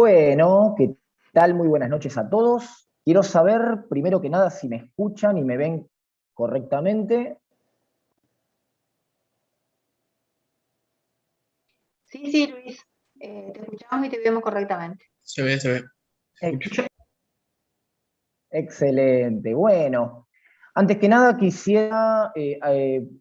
Bueno, ¿qué tal? Muy buenas noches a todos. Quiero saber, primero que nada, si me escuchan y me ven correctamente. Sí, sí, Luis, te escuchamos y te vemos correctamente. Se ve, se Ex- escucha. Excelente. Bueno, antes que nada quisiera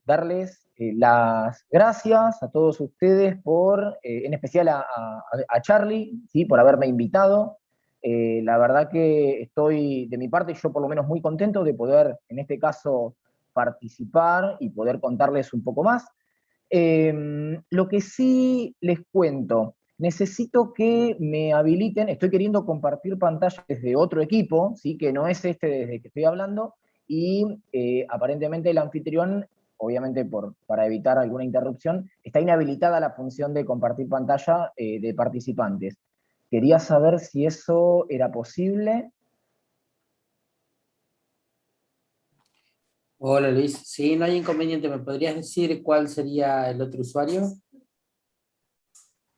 darles las gracias a todos ustedes por, en especial a Charlie, ¿sí? Por haberme invitado. La verdad que estoy, de mi parte, yo por lo menos muy contento de poder, en este caso, participar y poder contarles un poco más. Lo que sí les cuento, necesito que me habiliten, estoy queriendo compartir pantalla desde otro equipo, ¿sí? Que no es este desde que estoy hablando, y aparentemente el anfitrión, obviamente para evitar alguna interrupción, está inhabilitada la función de compartir pantalla de participantes. Quería saber si eso era posible. Hola Luis, sí, no hay inconveniente. ¿Me podrías decir cuál sería el otro usuario?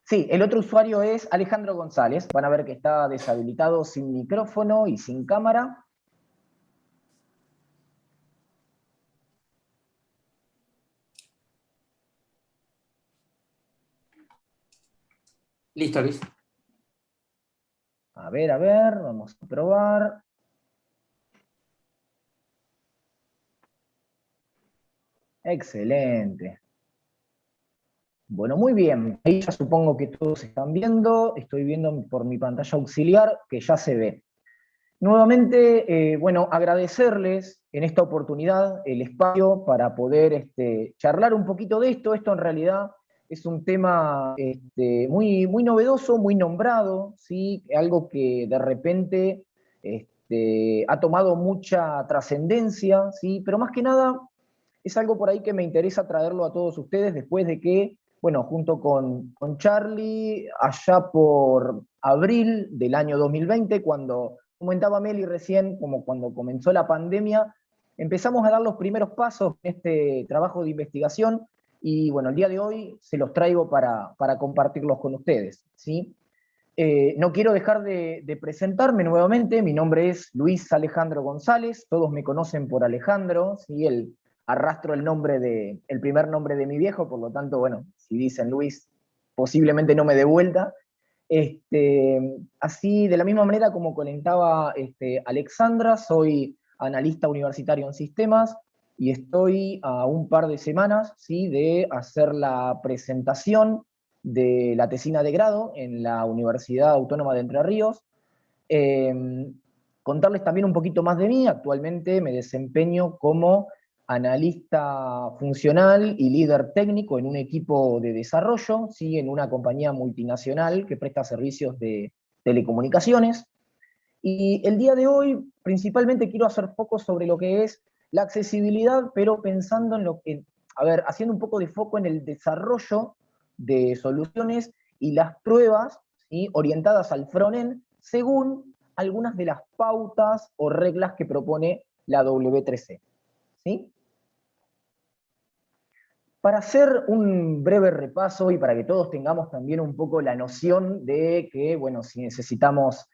Sí, el otro usuario es Alejandro González. Van a ver que está deshabilitado sin micrófono y sin cámara. Listo, Luis. A ver, vamos a probar. Excelente. Bueno, muy bien. Ahí ya supongo que todos están viendo. Estoy viendo por mi pantalla auxiliar que ya se ve. Nuevamente, bueno, agradecerles en esta oportunidad el espacio para poder charlar un poquito de esto. Esto en realidad es un tema muy, muy novedoso, muy nombrado, ¿sí? Algo que de repente ha tomado mucha trascendencia, ¿sí? Pero más que nada es algo por ahí que me interesa traerlo a todos ustedes después de que, bueno, junto con Charlie, allá por abril del año 2020, cuando comentaba Meli recién, como cuando comenzó la pandemia, empezamos a dar los primeros pasos en este trabajo de investigación y bueno, el día de hoy se los traigo para compartirlos con ustedes, ¿sí? No quiero dejar de presentarme nuevamente, mi nombre es Luis Alejandro González, todos me conocen por Alejandro, ¿sí? Arrastro el primer nombre de mi viejo, por lo tanto, bueno, si dicen Luis, posiblemente no me dé vuelta. Así, de la misma manera como comentaba Alexandra, soy analista universitario en sistemas y estoy a un par de semanas, ¿sí? De hacer la presentación de la tesina de grado en la Universidad Autónoma de Entre Ríos. Eh, Contarles también un poquito más de mí. Actualmente me desempeño como analista funcional y líder técnico en un equipo de desarrollo, ¿sí? En una compañía multinacional que presta servicios de telecomunicaciones. Y el día de hoy principalmente quiero hacer foco sobre lo que es la accesibilidad, pero pensando en lo que, a ver, haciendo un poco de foco en el desarrollo de soluciones y las pruebas, ¿sí? Orientadas al frontend según algunas de las pautas o reglas que propone la W3C. ¿Sí? Para hacer un breve repaso y para que todos tengamos también un poco la noción de que, bueno, si necesitamos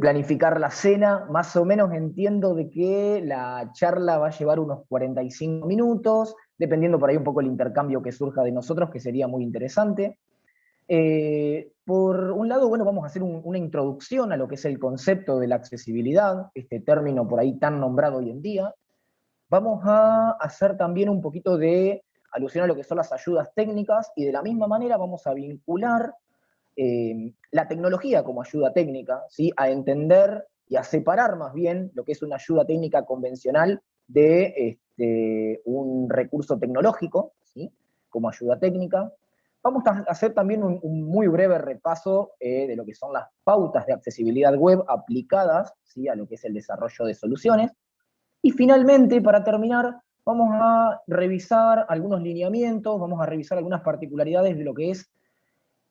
planificar la cena, más o menos entiendo de que la charla va a llevar unos 45 minutos, dependiendo por ahí un poco el intercambio que surja de nosotros, que sería muy interesante. Por un lado, bueno, vamos a hacer una introducción a lo que es el concepto de la accesibilidad, este término por ahí tan nombrado hoy en día. Vamos a hacer también un poquito de alusión a lo que son las ayudas técnicas y de la misma manera vamos a vincular la tecnología como ayuda técnica, ¿sí? A entender y a separar más bien lo que es una ayuda técnica convencional de un recurso tecnológico, ¿sí? Como ayuda técnica. Vamos a hacer también un muy breve repaso de lo que son las pautas de accesibilidad web aplicadas, ¿sí? A lo que es el desarrollo de soluciones. Y finalmente, para terminar, vamos a revisar algunos lineamientos, vamos a revisar algunas particularidades de lo que es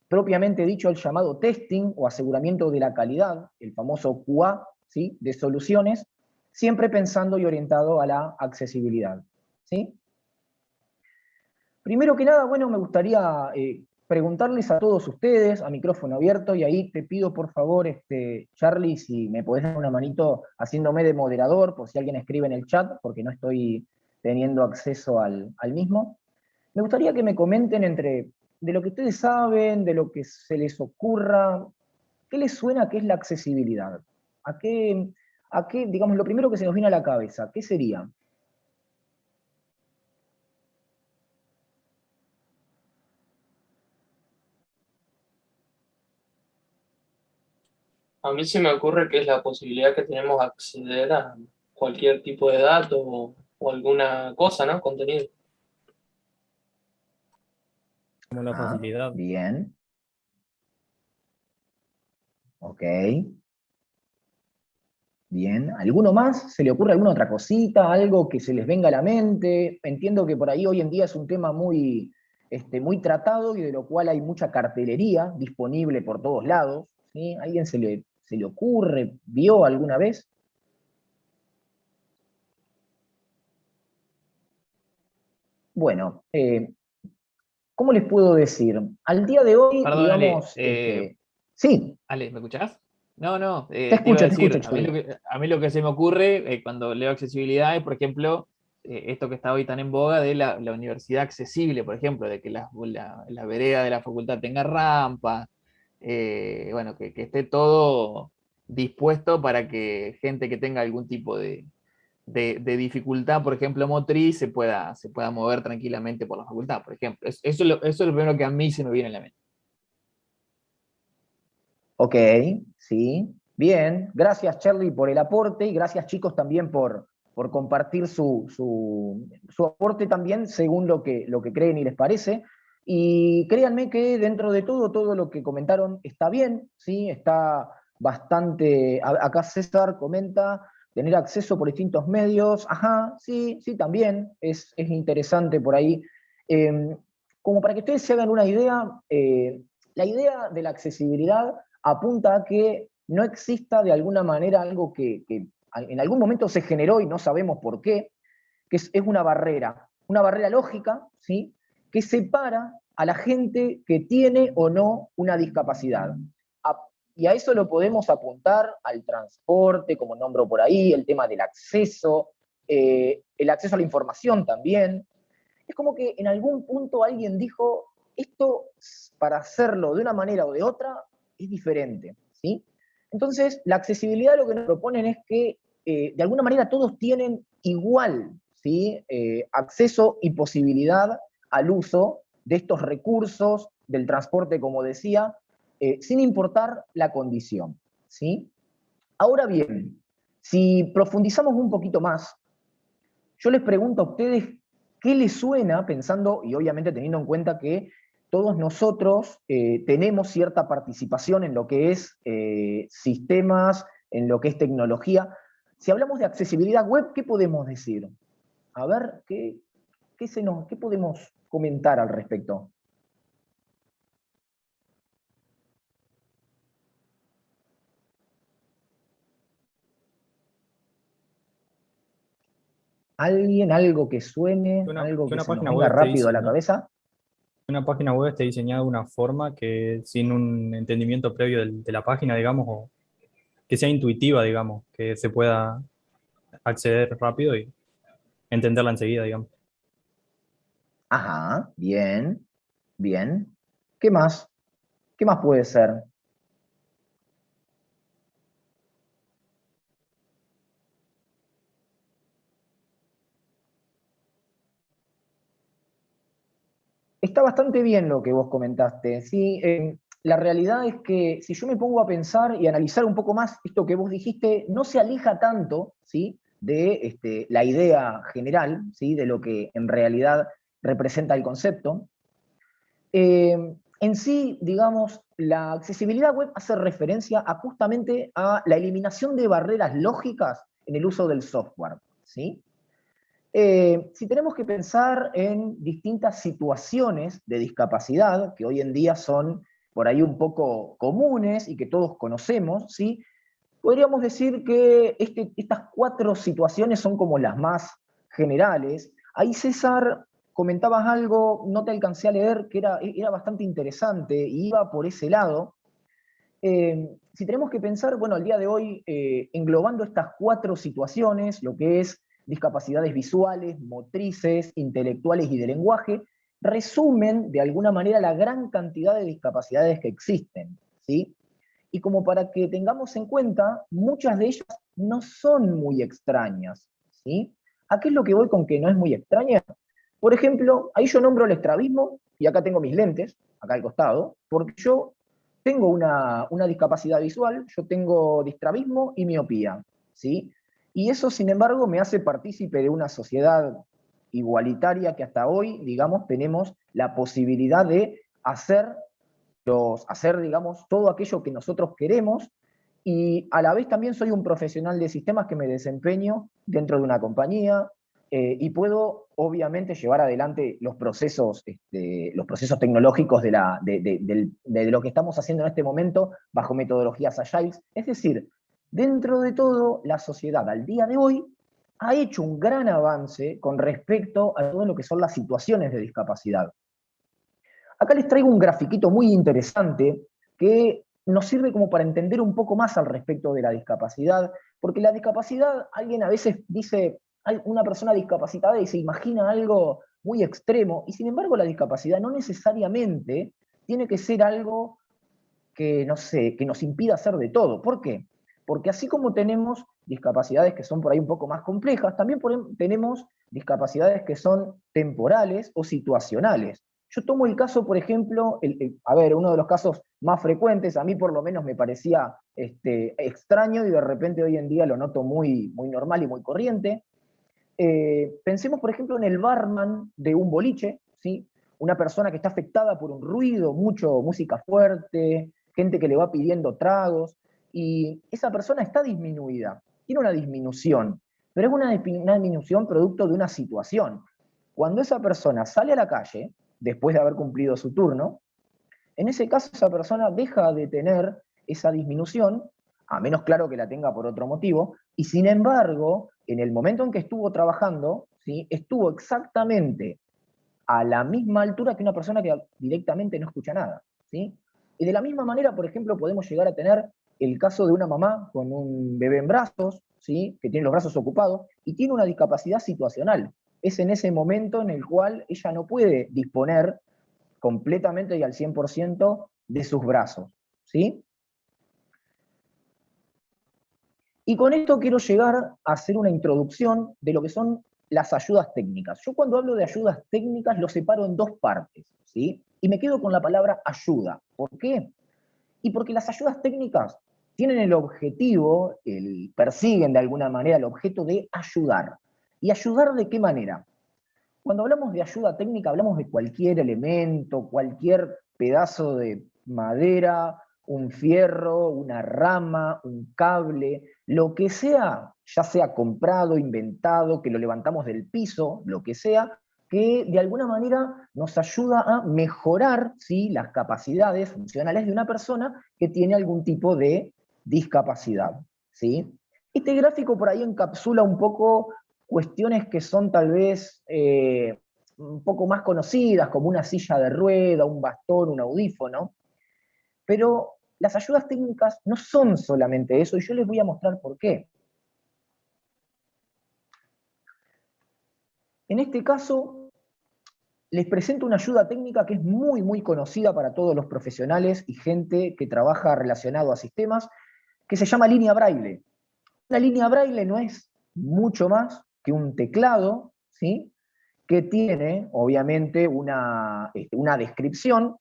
propiamente dicho el llamado testing o aseguramiento de la calidad, el famoso QA, ¿sí? De soluciones, siempre pensando y orientado a la accesibilidad. ¿Sí? Primero que nada, bueno, me gustaría preguntarles a todos ustedes, a micrófono abierto, y ahí te pido por favor, Charlie, si me podés dar una manito haciéndome de moderador, por si alguien escribe en el chat, porque no estoy teniendo acceso al mismo. Me gustaría que me comenten de lo que ustedes saben, de lo que se les ocurra, ¿qué les suena que es la accesibilidad? ¿A qué, digamos, lo primero que se nos viene a la cabeza, qué sería? A mí se me ocurre que es la posibilidad que tenemos de acceder a cualquier tipo de dato o alguna cosa, ¿no? Contenido. Como la Ah, facilidad. bien. Ok. Bien. ¿Alguno más? ¿Se le ocurre alguna otra cosita? ¿Algo que se les venga a la mente? Entiendo que por ahí hoy en día es un tema muy tratado y de lo cual hay mucha cartelería disponible por todos lados. ¿Sí? ¿A alguien se le ocurre? ¿Vio alguna vez? Bueno, ¿cómo les puedo decir? Al día de hoy, Perdón, Ale, digamos, sí, Ale, ¿me escuchás? No, te te iba a escucho, decir, Charlie. a mí lo que se me ocurre cuando leo accesibilidad es, por ejemplo, esto que está hoy tan en boga de la universidad accesible, por ejemplo, de que la vereda de la facultad tenga rampa, bueno, que esté todo dispuesto para que gente que tenga algún tipo de dificultad, por ejemplo, motriz, se pueda mover tranquilamente por la facultad, por ejemplo. Eso es lo primero que a mí se me viene a la mente. Ok, sí, bien. Gracias, Charlie, por el aporte y gracias, chicos, también por compartir su aporte también según lo que creen y les parece. Y créanme que dentro de todo lo que comentaron está bien, ¿sí? Está bastante. Acá César comenta tener acceso por distintos medios. Ajá, sí, sí, también es interesante por ahí. Como para que ustedes se hagan una idea, la idea de la accesibilidad apunta a que no exista de alguna manera algo que en algún momento se generó y no sabemos por qué, que es una barrera lógica, ¿sí? Que separa a la gente que tiene o no una discapacidad. Y a eso lo podemos apuntar al transporte, como nombro por ahí, el tema del acceso, el acceso a la información también. Es como que en algún punto alguien dijo, esto para hacerlo de una manera o de otra es diferente, ¿sí? Entonces, la accesibilidad lo que nos proponen es que de alguna manera todos tienen igual, ¿sí? Acceso y posibilidad al uso de estos recursos del transporte, como decía, sin importar la condición, ¿sí? Ahora bien, si profundizamos un poquito más, yo les pregunto a ustedes qué les suena pensando, y obviamente teniendo en cuenta que todos nosotros tenemos cierta participación en lo que es sistemas, en lo que es tecnología. Si hablamos de accesibilidad web, ¿qué podemos decir? A ver, ¿qué podemos comentar al respecto? ¿Alguien, algo que suene, algo Que que una se nos página venga web esté rápido a la diseñada, cabeza? una página web esté diseñada de una forma que sin un entendimiento previo de la página, digamos, o que sea intuitiva, digamos, que se pueda acceder rápido y entenderla enseguida, digamos. Ajá, bien, bien. ¿Qué más? ¿Qué más puede ser? Está bastante bien lo que vos comentaste. ¿Sí? La realidad es que si yo me pongo a pensar y analizar un poco más esto que vos dijiste, no se aleja tanto, ¿sí? De la idea general, ¿sí? De lo que en realidad representa el concepto. En sí, digamos, la accesibilidad web hace referencia justamente a la eliminación de barreras lógicas en el uso del software, ¿sí? Si tenemos que pensar en distintas situaciones de discapacidad, que hoy en día son por ahí un poco comunes y que todos conocemos, ¿sí? Podríamos decir que estas 4 situaciones son como las más generales. Ahí César comentabas algo, no te alcancé a leer, que era bastante interesante, y iba por ese lado. Si tenemos que pensar, bueno, al día de hoy, englobando estas 4 situaciones, lo que es discapacidades visuales, motrices, intelectuales y de lenguaje, resumen de alguna manera la gran cantidad de discapacidades que existen, ¿sí? Y como para que tengamos en cuenta, muchas de ellas no son muy extrañas, ¿sí? ¿A qué es lo que voy con que no es muy extraña? Por ejemplo, ahí yo nombro el estrabismo, y acá tengo mis lentes, acá al costado, porque yo tengo una discapacidad visual, yo tengo distrabismo y miopía, ¿sí? Y eso, sin embargo, me hace partícipe de una sociedad igualitaria que hasta hoy, digamos, tenemos la posibilidad de hacer, digamos, todo aquello que nosotros queremos, y a la vez también soy un profesional de sistemas que me desempeño dentro de una compañía, y puedo obviamente llevar adelante los procesos tecnológicos de lo que estamos haciendo en este momento bajo metodologías agiles. Es decir, dentro de todo, la sociedad al día de hoy ha hecho un gran avance con respecto a todo lo que son las situaciones de discapacidad. Acá les traigo un grafiquito muy interesante que nos sirve como para entender un poco más al respecto de la discapacidad, porque la discapacidad, alguien a veces dice, una persona discapacitada y se imagina algo muy extremo, y sin embargo la discapacidad no necesariamente tiene que ser algo que, no sé, que nos impida hacer de todo. ¿Por qué? Porque así como tenemos discapacidades que son por ahí un poco más complejas, también tenemos discapacidades que son temporales o situacionales. Yo tomo el caso, por ejemplo, uno de los casos más frecuentes, a mí por lo menos me parecía extraño, y de repente hoy en día lo noto muy, muy normal y muy corriente. Pensemos, por ejemplo, en el barman de un boliche, ¿sí? Una persona que está afectada por un ruido, música fuerte, gente que le va pidiendo tragos, y esa persona está disminuida, tiene una disminución, pero es una disminución producto de una situación. Cuando esa persona sale a la calle, después de haber cumplido su turno, en ese caso esa persona deja de tener esa disminución, a menos claro que la tenga por otro motivo, y sin embargo, en el momento en que estuvo trabajando, ¿sí? Estuvo exactamente a la misma altura que una persona que directamente no escucha nada, ¿sí? Y de la misma manera, por ejemplo, podemos llegar a tener el caso de una mamá con un bebé en brazos, ¿sí? Que tiene los brazos ocupados y tiene una discapacidad situacional. Es en ese momento en el cual ella no puede disponer completamente y al 100% de sus brazos, ¿sí? Y con esto quiero llegar a hacer una introducción de lo que son las ayudas técnicas. Yo cuando hablo de ayudas técnicas lo separo en 2 partes, ¿sí? Y me quedo con la palabra ayuda. ¿Por qué? Y porque las ayudas técnicas tienen el objetivo, persiguen de alguna manera el objeto de ayudar. ¿Y ayudar de qué manera? Cuando hablamos de ayuda técnica hablamos de cualquier elemento, cualquier pedazo de madera, un fierro, una rama, un cable, lo que sea, ya sea comprado, inventado, que lo levantamos del piso, lo que sea, que de alguna manera nos ayuda a mejorar, ¿sí?, las capacidades funcionales de una persona que tiene algún tipo de discapacidad, ¿sí? Este gráfico por ahí encapsula un poco cuestiones que son tal vez un poco más conocidas, como una silla de rueda, un bastón, un audífono, pero las ayudas técnicas no son solamente eso, y yo les voy a mostrar por qué. En este caso, les presento una ayuda técnica que es muy, muy conocida para todos los profesionales y gente que trabaja relacionado a sistemas, que se llama línea braille. La línea braille no es mucho más que un teclado, ¿sí?, que tiene, obviamente, una descripción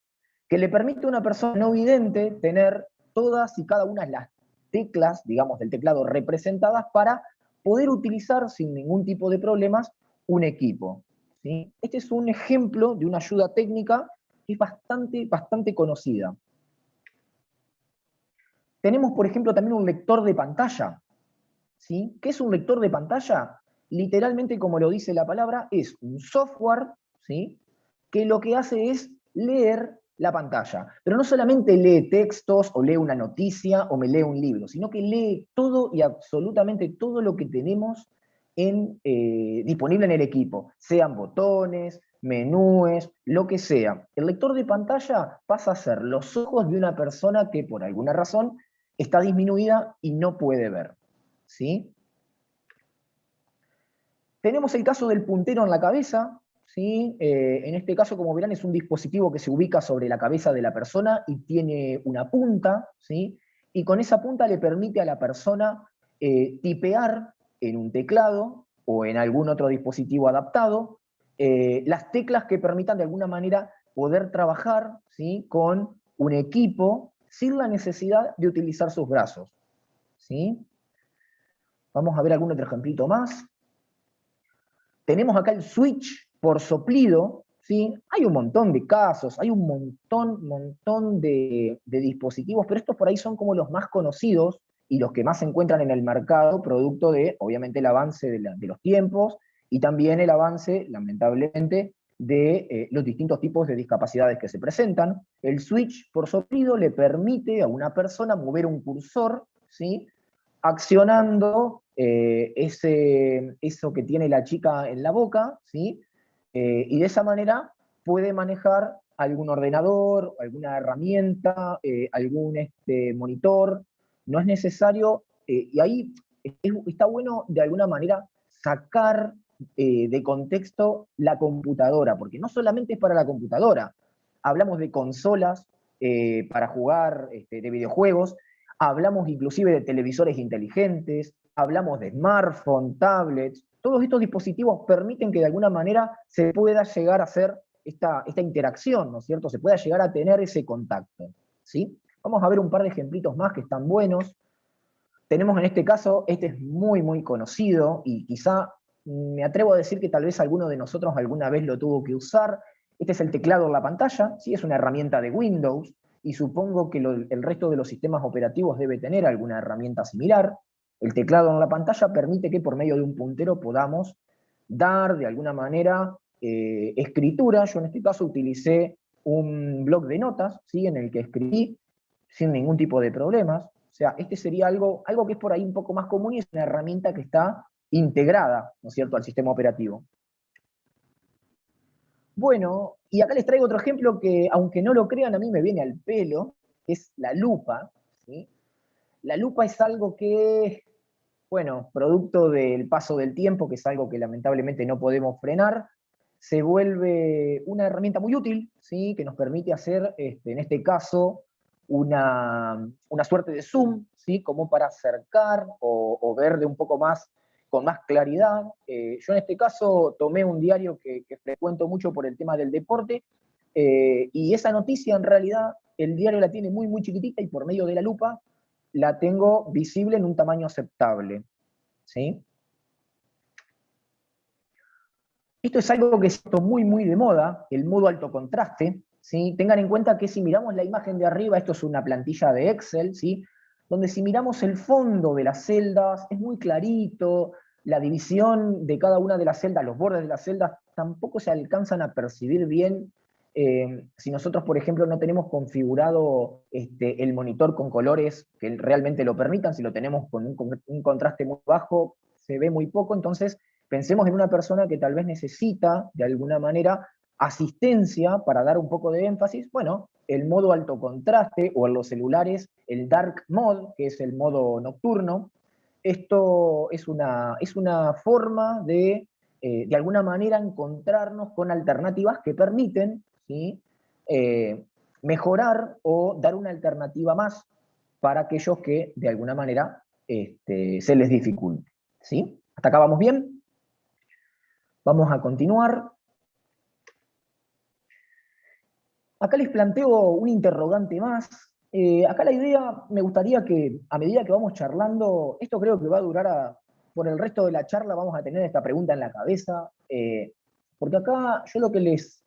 que le permite a una persona no vidente tener todas y cada una de las teclas, digamos, del teclado representadas para poder utilizar sin ningún tipo de problemas un equipo, ¿sí? Este es un ejemplo de una ayuda técnica que es bastante, bastante conocida. Tenemos, por ejemplo, también un lector de pantalla, ¿sí? ¿Qué es un lector de pantalla? Literalmente, como lo dice la palabra, es un software, ¿sí?, que lo que hace es leer la pantalla. Pero no solamente lee textos, o lee una noticia, o me lee un libro, sino que lee todo y absolutamente todo lo que tenemos disponible en el equipo, sean botones, menúes, lo que sea. El lector de pantalla pasa a ser los ojos de una persona que por alguna razón está disminuida y no puede ver, ¿sí? Tenemos el caso del puntero en la cabeza, ¿sí? En este caso, como verán, es un dispositivo que se ubica sobre la cabeza de la persona y tiene una punta, ¿sí? Y con esa punta le permite a la persona tipear en un teclado o en algún otro dispositivo adaptado las teclas que permitan de alguna manera poder trabajar, ¿sí? Con un equipo sin la necesidad de utilizar sus brazos, ¿sí? Vamos a ver algún otro ejemplito más. Tenemos acá el switch por soplido, ¿sí? Hay un montón de casos, hay un montón de dispositivos, pero estos por ahí son como los más conocidos y los que más se encuentran en el mercado, producto de, obviamente, el avance de los tiempos y también el avance, lamentablemente, de los distintos tipos de discapacidades que se presentan. El switch por soplido le permite a una persona mover un cursor, ¿sí? Accionando eso que tiene la chica en la boca, ¿sí? Y de esa manera puede manejar algún ordenador, alguna herramienta, algún monitor. No es necesario, y ahí está bueno de alguna manera sacar de contexto la computadora, porque no solamente es para la computadora, hablamos de consolas para jugar de videojuegos, hablamos inclusive de televisores inteligentes, hablamos de smartphones, tablets. Todos estos dispositivos permiten que de alguna manera se pueda llegar a hacer esta interacción, ¿no es cierto? Se pueda llegar a tener ese contacto, ¿sí? Vamos a ver un par de ejemplitos más que están buenos. Tenemos en este caso, este es muy, muy conocido, y quizá me atrevo a decir que tal vez alguno de nosotros alguna vez lo tuvo que usar. Este es el teclado en la pantalla, ¿sí? Es una herramienta de Windows, y supongo que el resto de los sistemas operativos debe tener alguna herramienta similar. El teclado en la pantalla permite que por medio de un puntero podamos dar de alguna manera escritura. Yo en este caso utilicé un bloc de notas, ¿sí? En el que escribí sin ningún tipo de problemas. O sea, este sería algo que es por ahí un poco más común y es una herramienta que está integrada, ¿no es cierto?, al sistema operativo. Bueno, y acá les traigo otro ejemplo que, aunque no lo crean, a mí me viene al pelo, que es la lupa, ¿sí? La lupa es algo que, bueno, producto del paso del tiempo, que es algo que lamentablemente no podemos frenar, se vuelve una herramienta muy útil, ¿sí? Que nos permite hacer, en este caso, una suerte de zoom, ¿sí? Como para acercar o ver de un poco más, con más claridad. Yo en este caso tomé un diario que frecuento mucho por el tema del deporte, y esa noticia en realidad el diario la tiene muy, muy chiquitita y por medio de la lupa la tengo visible en un tamaño aceptable, ¿sí? Esto es algo que está muy, muy de moda, el modo alto contraste, ¿sí? Tengan en cuenta que si miramos la imagen de arriba, esto es una plantilla de Excel, ¿sí? Donde si miramos el fondo de las celdas, es muy clarito, la división de cada una de las celdas, los bordes de las celdas, tampoco se alcanzan a percibir bien si nosotros, por ejemplo, no tenemos configurado el monitor con colores que realmente lo permitan. Si lo tenemos con un contraste muy bajo, se ve muy poco. Entonces, pensemos en una persona que tal vez necesita, de alguna manera, asistencia para dar un poco de énfasis. Bueno, el modo alto contraste, o en los celulares, el dark mode, que es el modo nocturno. Esto es una forma de alguna manera encontrarnos con alternativas que permiten, ¿sí? Mejorar o dar una alternativa más para aquellos que de alguna manera se les dificulte, ¿sí? ¿Hasta acá vamos bien? Vamos a continuar. Acá les planteo un interrogante más. Acá la idea, me gustaría que a medida que vamos charlando, esto creo que va a durar por el resto de la charla, vamos a tener esta pregunta en la cabeza, porque acá yo lo que les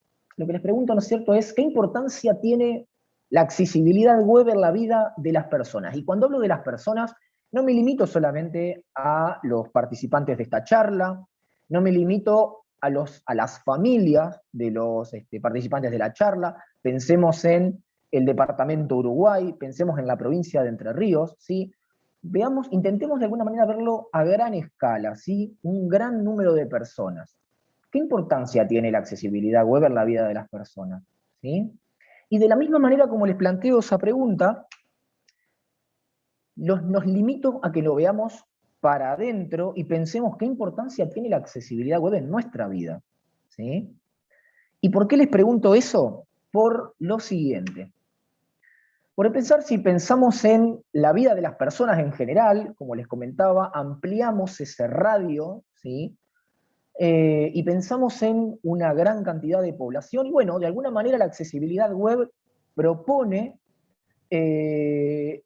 pregunto, ¿no es cierto?, es ¿qué importancia tiene la accesibilidad web en la vida de las personas? Y cuando hablo de las personas, no me limito solamente a los participantes de esta charla, no me limito a las familias de los participantes de la charla. Pensemos en el departamento Uruguay, pensemos en la provincia de Entre Ríos, ¿sí? intentemos de alguna manera verlo a gran escala, ¿sí? Un gran número de personas. ¿Qué importancia tiene la accesibilidad web en la vida de las personas? ¿Sí? Y de la misma manera como les planteo esa pregunta, nos limito a que lo veamos para adentro y pensemos qué importancia tiene la accesibilidad web en nuestra vida. ¿Sí? ¿Y por qué les pregunto eso? Por lo siguiente. Por pensar, si pensamos en la vida de las personas en general, como les comentaba, ampliamos ese radio, ¿sí? Y pensamos en una gran cantidad de población, y bueno, de alguna manera la accesibilidad web propone que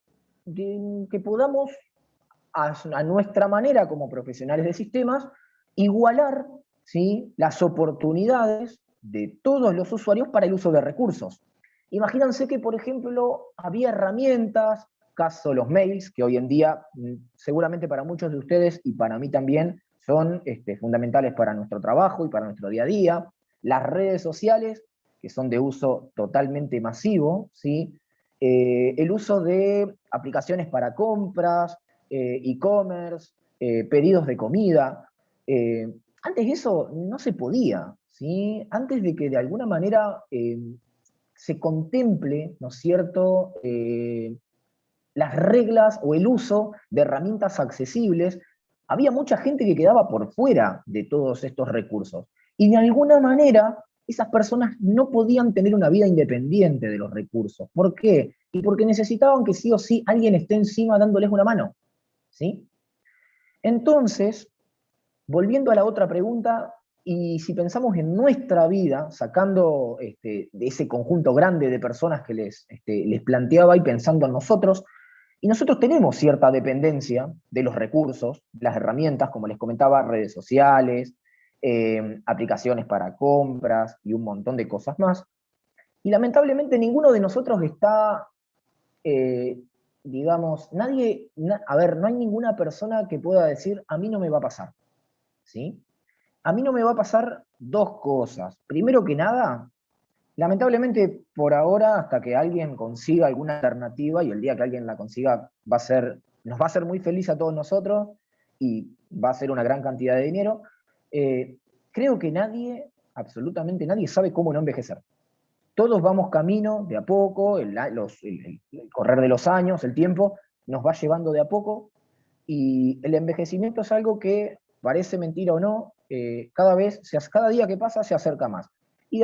podamos, a nuestra manera como profesionales de sistemas, igualar, ¿sí?, las oportunidades de todos los usuarios para el uso de recursos. Imagínense que, por ejemplo, había herramientas, caso los mails, que hoy en día, seguramente para muchos de ustedes y para mí también, son fundamentales para nuestro trabajo y para nuestro día a día. Las redes sociales, que son de uso totalmente masivo, ¿sí? El uso de aplicaciones para compras, e-commerce, pedidos de comida. Antes de eso no se podía, ¿sí? Antes de que de alguna manera se contemple, ¿no es cierto?, las reglas o el uso de herramientas accesibles, había mucha gente que quedaba por fuera de todos estos recursos. Y de alguna manera, esas personas no podían tener una vida independiente de los recursos. ¿Por qué? Y porque necesitaban que sí o sí alguien esté encima dándoles una mano. ¿Sí? Entonces, volviendo a la otra pregunta, y si pensamos en nuestra vida, sacando de ese conjunto grande de personas que les planteaba y pensando en nosotros, y nosotros tenemos cierta dependencia de los recursos, de las herramientas, como les comentaba, redes sociales, aplicaciones para compras y un montón de cosas más. Y lamentablemente ninguno de nosotros está, digamos, no hay ninguna persona que pueda decir, a mí no me va a pasar. ¿Sí? A mí no me va a pasar dos cosas. Primero que nada, lamentablemente por ahora, hasta que alguien consiga alguna alternativa, y el día que alguien la consiga nos va a hacer muy feliz a todos nosotros, y va a ser una gran cantidad de dinero, creo que nadie, absolutamente nadie, sabe cómo no envejecer. Todos vamos camino de a poco, el correr de los años, el tiempo, nos va llevando de a poco, y el envejecimiento es algo que, parece mentira o no, cada día que pasa se acerca más. Y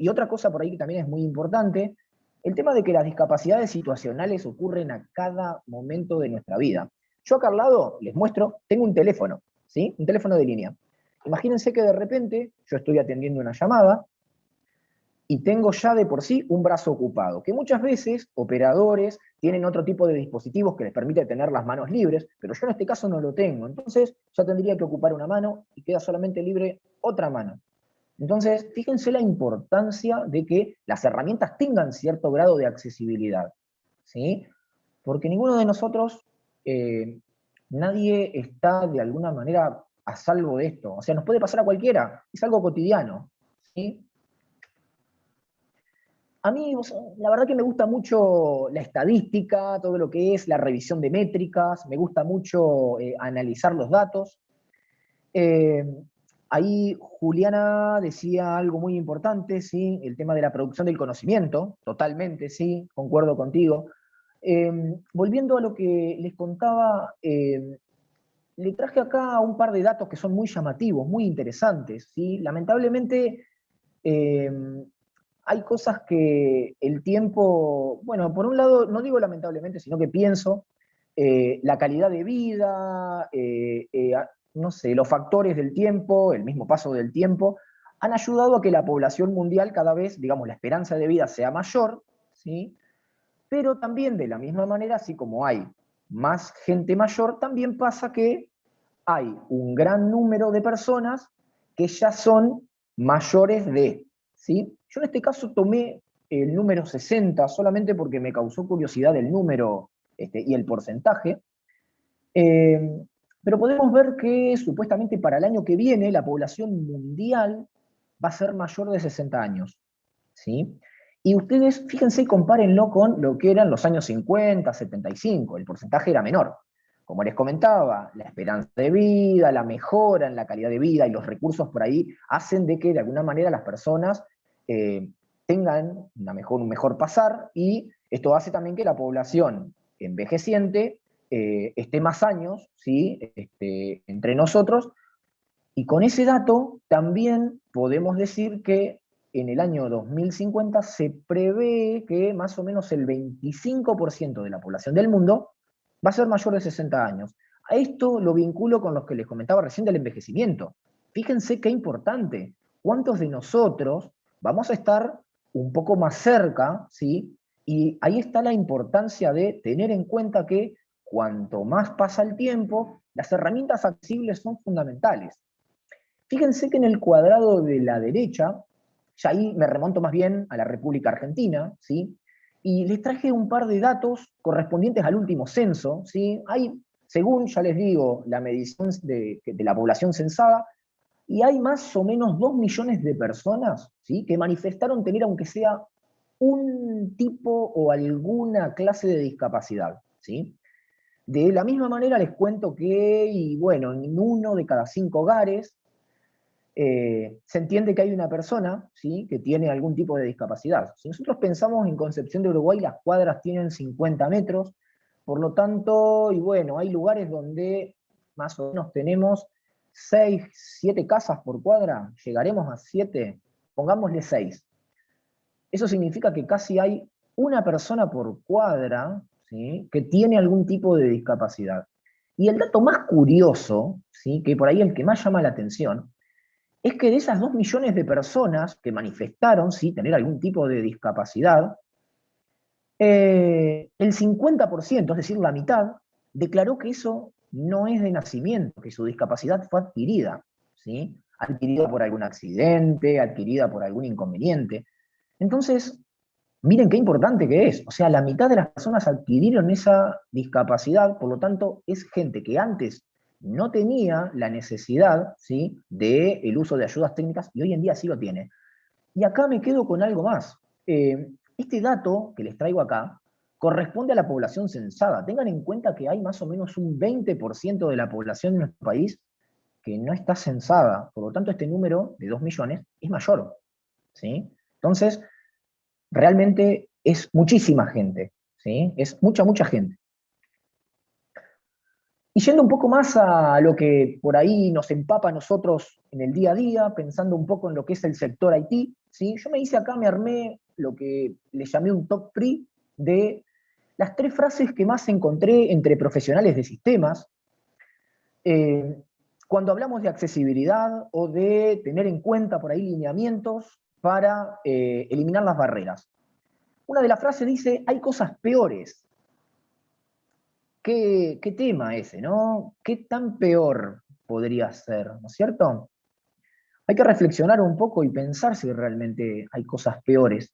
otra cosa por ahí que también es muy importante, el tema de que las discapacidades situacionales ocurren a cada momento de nuestra vida. Yo acá al lado, les muestro, tengo un teléfono, ¿sí? Un teléfono de línea. Imagínense que de repente yo estoy atendiendo una llamada y tengo ya de por sí un brazo ocupado, que muchas veces operadores tienen otro tipo de dispositivos que les permite tener las manos libres, pero yo en este caso no lo tengo, entonces ya tendría que ocupar una mano y queda solamente libre otra mano. Entonces, fíjense la importancia de que las herramientas tengan cierto grado de accesibilidad, ¿sí? Porque ninguno de nosotros, nadie está de alguna manera a salvo de esto. O sea, nos puede pasar a cualquiera, es algo cotidiano, ¿sí? A mí, la verdad que me gusta mucho la estadística, todo lo que es la revisión de métricas, me gusta mucho analizar los datos. Ahí Juliana decía algo muy importante, ¿sí? El tema de la producción del conocimiento, totalmente, sí, concuerdo contigo. Volviendo a lo que les contaba, le traje acá un par de datos que son muy llamativos, muy interesantes, ¿sí? Lamentablemente, hay cosas que el tiempo, bueno, por un lado, no digo lamentablemente, sino que pienso, la calidad de vida, no sé, los factores del tiempo, el mismo paso del tiempo, han ayudado a que la población mundial cada vez, digamos, la esperanza de vida sea mayor, ¿sí? Pero también de la misma manera, así como hay más gente mayor, también pasa que hay un gran número de personas que ya son mayores de, ¿sí? Yo en este caso tomé el número 60 solamente porque me causó curiosidad el número y el porcentaje, pero podemos ver que supuestamente para el año que viene la población mundial va a ser mayor de 60 años, ¿sí? Y ustedes, fíjense y compárenlo con lo que eran los años 50, 75, el porcentaje era menor. como les comentaba, la esperanza de vida, la mejora en la calidad de vida y los recursos por ahí hacen de que de alguna manera las personas tengan un mejor pasar, y esto hace también que la población envejeciente esté más años, ¿sí? Entre nosotros, y con ese dato también podemos decir que en el año 2050 se prevé que más o menos el 25% de la población del mundo va a ser mayor de 60 años. A esto lo vinculo con lo que les comentaba recién del envejecimiento. Fíjense qué importante. ¿Cuántos de nosotros vamos a estar un poco más cerca, ¿sí? Y ahí está la importancia de tener en cuenta que cuanto más pasa el tiempo, las herramientas accesibles son fundamentales. Fíjense que en el cuadrado de la derecha, ya ahí me remonto más bien a la República Argentina, ¿sí? Y les traje un par de datos correspondientes al último censo, ¿sí? Hay, según ya les digo, la medición de la población censada, y hay más o menos 2 millones de personas, ¿sí? Que manifestaron tener, aunque sea un tipo o alguna clase de discapacidad, ¿sí? De la misma manera les cuento que, y bueno, en 1 de cada 5 hogares, se entiende que hay una persona, ¿sí? Que tiene algún tipo de discapacidad. Si nosotros pensamos en Concepción de Uruguay, las cuadras tienen 50 metros, por lo tanto, y bueno, hay lugares donde más o menos tenemos 6, 7 casas por cuadra, llegaremos a 7, pongámosle 6. Eso significa que casi hay una persona por cuadra, ¿sí? Que tiene algún tipo de discapacidad. Y el dato más curioso, ¿sí? Que por ahí el que más llama la atención, es que de esas 2 millones de personas que manifestaron, sí, tener algún tipo de discapacidad, el 50%, es decir, la mitad, declaró que eso no es de nacimiento, que su discapacidad fue adquirida, ¿sí? Adquirida por algún accidente, adquirida por algún inconveniente. Entonces, miren qué importante que es. O sea, la mitad de las personas adquirieron esa discapacidad, por lo tanto, es gente que antes no tenía la necesidad, ¿sí? Del uso de ayudas técnicas, y hoy en día sí lo tiene. Y acá me quedo con algo más. Este dato que les traigo acá corresponde a la población censada. Tengan en cuenta que hay más o menos un 20% de la población de nuestro país que no está censada. Por lo tanto, este número de 2 millones es mayor, ¿sí? Entonces, realmente es muchísima gente, ¿sí? Es mucha, mucha gente. Y yendo un poco más a lo que por ahí nos empapa a nosotros en el día a día, pensando un poco en lo que es el sector IT, ¿sí? Yo me hice acá, me armé lo que le llamé un top 3 de las 3 frases que más encontré entre profesionales de sistemas, cuando hablamos de accesibilidad o de tener en cuenta por ahí lineamientos para eliminar las barreras. Una de las frases dice, hay cosas peores. ¿Qué tema ese, no? ¿Qué tan peor podría ser, no es cierto? Hay que reflexionar un poco y pensar si realmente hay cosas peores.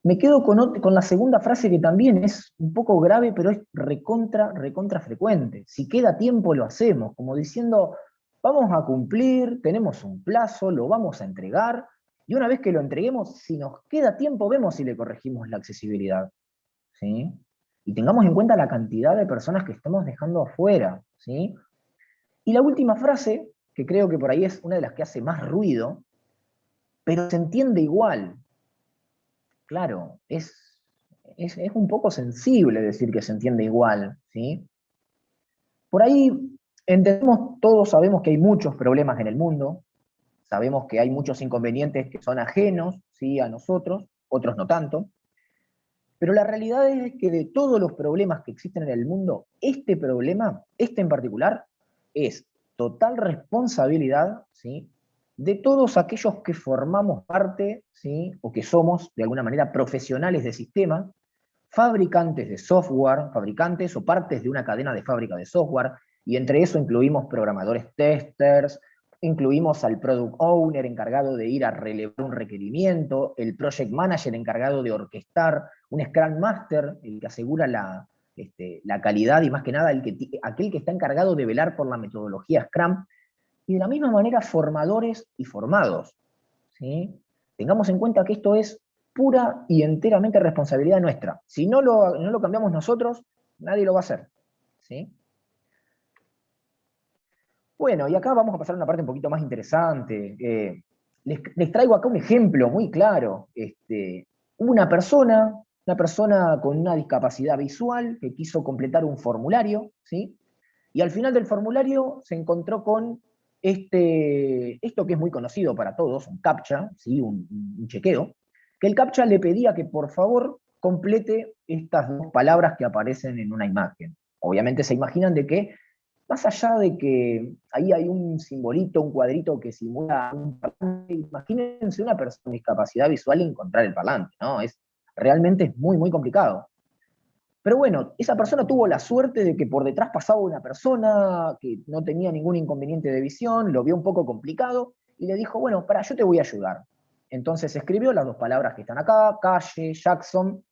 Me quedo con la segunda frase, que también es un poco grave, pero es recontra frecuente. Si queda tiempo lo hacemos, como diciendo, vamos a cumplir, tenemos un plazo, lo vamos a entregar, y una vez que lo entreguemos, si nos queda tiempo, vemos si le corregimos la accesibilidad, ¿sí? Y tengamos en cuenta la cantidad de personas que estamos dejando afuera, ¿sí? Y la última frase, que creo que por ahí es una de las que hace más ruido, pero se entiende igual. Claro, es un poco sensible decir que se entiende igual, ¿sí? Por ahí entendemos, todos sabemos que hay muchos problemas en el mundo, sabemos que hay muchos inconvenientes que son ajenos, ¿sí? A nosotros, otros no tanto, pero la realidad es que de todos los problemas que existen en el mundo, este problema, este en particular, es total responsabilidad, ¿sí? De todos aquellos que formamos parte, ¿sí? O que somos, de alguna manera, profesionales de sistema, fabricantes de software, fabricantes o partes de una cadena de fábrica de software, y entre eso incluimos programadores testers, incluimos al product owner encargado de ir a relevar un requerimiento, el project manager encargado de orquestar, un Scrum Master, el que asegura la calidad, y más que nada aquel que está encargado de velar por la metodología Scrum, y de la misma manera formadores y formados, ¿sí? Tengamos en cuenta que esto es pura y enteramente responsabilidad nuestra. Si no lo cambiamos nosotros, nadie lo va a hacer, ¿sí? Bueno, y acá vamos a pasar a una parte un poquito más interesante. Les traigo acá un ejemplo muy claro. Hubo una persona con una discapacidad visual que quiso completar un formulario, ¿sí? Y al final del formulario se encontró con esto que es muy conocido para todos, un CAPTCHA, ¿sí? un chequeo, que el CAPTCHA le pedía que por favor complete estas dos palabras que aparecen en una imagen. Obviamente se imaginan de que, más allá de que ahí hay un simbolito, un cuadrito que simula un parlante, imagínense una persona con discapacidad visual y encontrar el parlante, ¿no? Realmente es muy, muy complicado. Pero bueno, esa persona tuvo la suerte de que por detrás pasaba una persona que no tenía ningún inconveniente de visión, lo vio un poco complicado y le dijo, bueno, yo te voy a ayudar. Entonces escribió las dos palabras que están acá, calle, Jackson,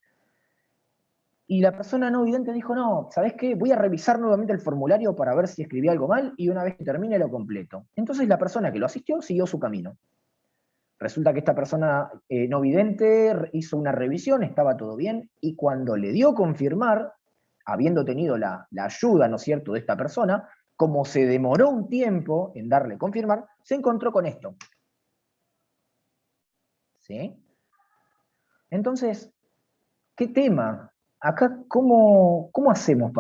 y la persona no vidente dijo, no, ¿sabés qué? Voy a revisar nuevamente el formulario para ver si escribí algo mal y una vez que termine lo completo. Entonces la persona que lo asistió siguió su camino. Resulta que esta persona no vidente hizo una revisión, estaba todo bien, y cuando le dio confirmar, habiendo tenido la ayuda, ¿no es cierto?, de esta persona, como se demoró un tiempo en darle confirmar, se encontró con esto. ¿Sí? Entonces, ¿qué tema? Acá, ¿cómo hacemos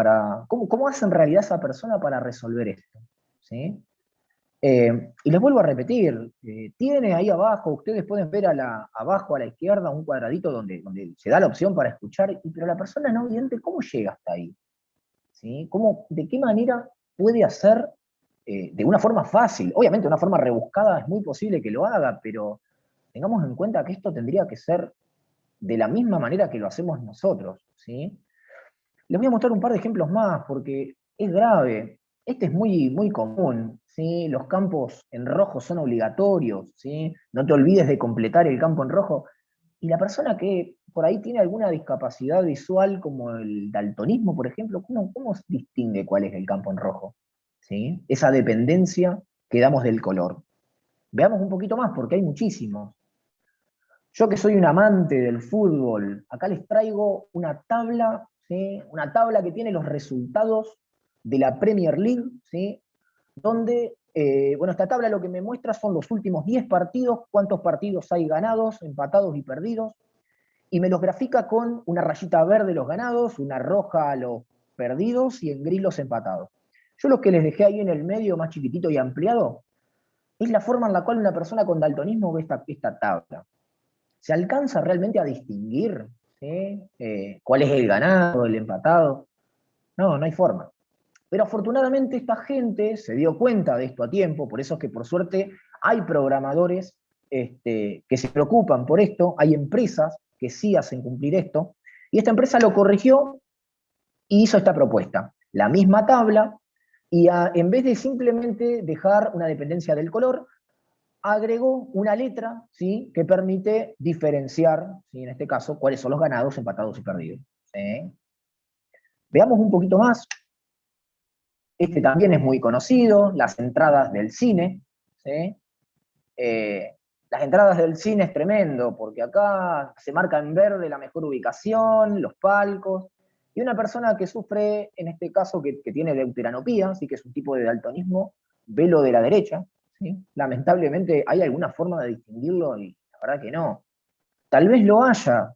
cómo hace en realidad esa persona para resolver esto? ¿Sí? Y les vuelvo a repetir, tiene ahí abajo, ustedes pueden ver abajo a la izquierda un cuadradito donde se da la opción para escuchar, pero la persona no vidente, ¿cómo llega hasta ahí? ¿Sí? ¿De qué manera puede hacer de una forma fácil? Obviamente de una forma rebuscada es muy posible que lo haga, pero tengamos en cuenta que esto tendría que ser de la misma manera que lo hacemos nosotros, ¿sí? Les voy a mostrar un par de ejemplos más, porque es grave. Este es muy, muy común, ¿sí? Los campos en rojo son obligatorios, ¿sí? No te olvides de completar el campo en rojo. Y la persona que por ahí tiene alguna discapacidad visual, como el daltonismo, por ejemplo, ¿cómo distingue cuál es el campo en rojo? ¿Sí? Esa dependencia que damos del color. Veamos un poquito más, porque hay muchísimos. Yo que soy un amante del fútbol, acá les traigo una tabla, ¿sí? Una tabla que tiene los resultados de la Premier League, ¿sí? Donde, bueno, esta tabla lo que me muestra son los últimos 10 partidos, cuántos partidos hay ganados, empatados y perdidos, y me los grafica con una rayita verde los ganados, una roja los perdidos y en gris los empatados. Yo lo que les dejé ahí en el medio, más chiquitito y ampliado, es la forma en la cual una persona con daltonismo ve esta tabla. ¿Se alcanza realmente a distinguir, ¿sí? Cuál es el ganado, el empatado? No, no hay forma. Pero afortunadamente esta gente se dio cuenta de esto a tiempo, por eso es que por suerte hay programadores que se preocupan por esto, hay empresas que sí hacen cumplir esto, y esta empresa lo corrigió y hizo esta propuesta. La misma tabla, y en vez de simplemente dejar una dependencia del color, agregó una letra, ¿sí?, que permite diferenciar, ¿sí?, en este caso, cuáles son los ganados, empatados y perdidos. ¿Sí? Veamos un poquito más. Este también es muy conocido, las entradas del cine. ¿Sí? Las entradas del cine es tremendo, porque acá se marca en verde la mejor ubicación, los palcos, y una persona que sufre, en este caso, que tiene deuteranopía, ¿sí?, que es un tipo de daltonismo, ve lo de la derecha. ¿Sí? Lamentablemente, ¿hay alguna forma de distinguirlo? Y la verdad que no. Tal vez lo haya,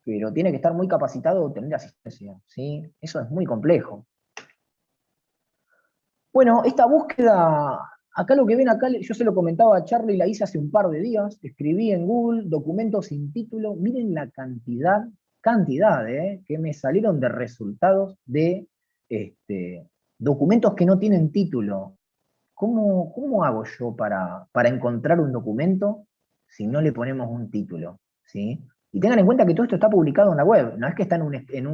pero tiene que estar muy capacitado o tener asistencia. ¿Sí? Eso es muy complejo. Bueno, esta búsqueda, acá lo que ven acá, yo se lo comentaba a Charlie, la hice hace un par de días, escribí en Google documentos sin título, miren la cantidad que me salieron de resultados de documentos que no tienen título. ¿Cómo hago yo para encontrar un documento si no le ponemos un título? ¿Sí? Y tengan en cuenta que todo esto está publicado en la web, no es que está en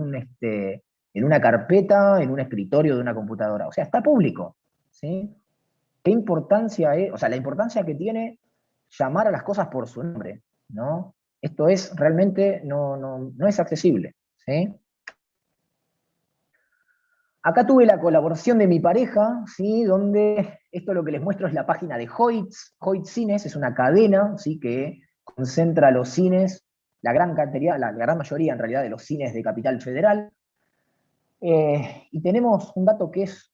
una carpeta, en un escritorio de una computadora, o sea, está público. ¿Sí? ¿Qué importancia es? O sea, la importancia que tiene llamar a las cosas por su nombre, ¿no? Esto es realmente no es accesible. ¿Sí? Acá tuve la colaboración de mi pareja, ¿sí?, donde esto lo que les muestro es la página de Hoyts. Hoyts Cines es una cadena, ¿sí?, que concentra los cines, la gran mayoría en realidad de los cines de Capital Federal. Y tenemos un dato que es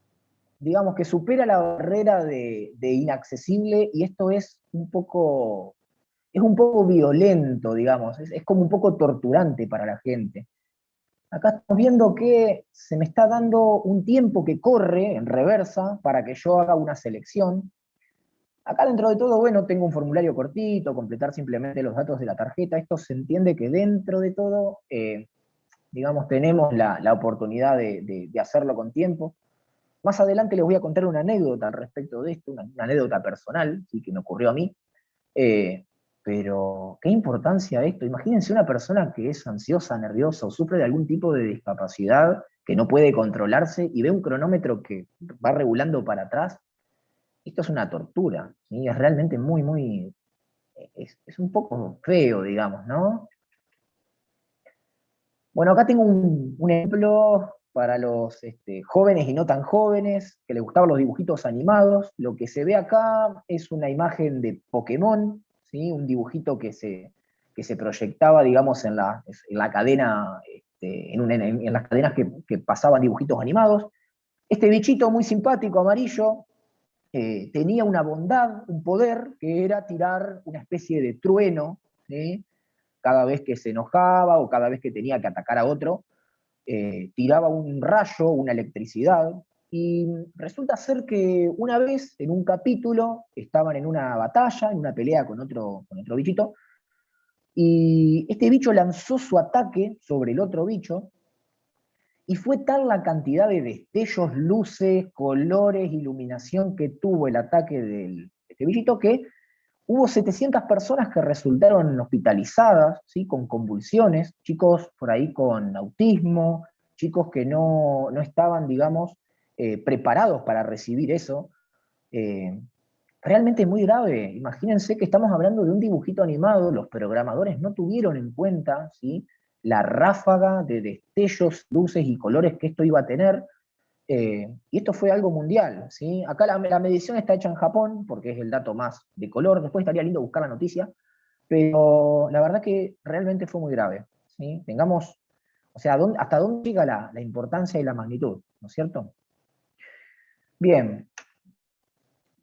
digamos que supera la barrera de inaccesible, y esto es un poco violento, digamos, es como un poco torturante para la gente. Acá estamos viendo que se me está dando un tiempo que corre en reversa para que yo haga una selección. Acá dentro de todo, bueno, tengo un formulario cortito, completar simplemente los datos de la tarjeta. Esto se entiende que dentro de todo, digamos, tenemos la oportunidad de hacerlo con tiempo. Más adelante les voy a contar una anécdota al respecto de esto, una anécdota personal, ¿sí? Que me ocurrió a mí. Pero, ¿qué importancia esto? Imagínense una persona que es ansiosa, nerviosa o sufre de algún tipo de discapacidad que no puede controlarse y ve un cronómetro que va regulando para atrás. Esto es una tortura, ¿sí? Es realmente es un poco feo, digamos, ¿no? Bueno, acá tengo un ejemplo para los jóvenes y no tan jóvenes, que les gustaban los dibujitos animados. Lo que se ve acá es una imagen de Pokémon, ¿sí? Un dibujito que se proyectaba, digamos, en la cadena, en las cadenas que pasaban dibujitos animados. Este bichito muy simpático, amarillo, tenía una bondad, un poder, que era tirar una especie de trueno, ¿sí? Cada vez que se enojaba o cada vez que tenía que atacar a otro, tiraba un rayo, una electricidad, y resulta ser que una vez, en un capítulo, estaban en una batalla, en una pelea con otro bichito, y este bicho lanzó su ataque sobre el otro bicho, y fue tal la cantidad de destellos, luces, colores, iluminación que tuvo el ataque de este bichito, que hubo 700 personas que resultaron hospitalizadas, ¿sí? Con convulsiones, chicos por ahí con autismo, chicos que no estaban, digamos, preparados para recibir eso. Eh, Realmente muy grave. Imagínense que estamos hablando de un dibujito animado, los programadores no tuvieron en cuenta, ¿sí? La ráfaga de destellos, luces y colores que esto iba a tener. Y esto fue algo mundial, ¿sí? Acá la medición está hecha en Japón, porque es el dato más de color. Después estaría lindo buscar la noticia, pero la verdad que realmente fue muy grave, ¿sí? Tengamos, o sea, hasta dónde llega la importancia y la magnitud, ¿no es cierto? Bien,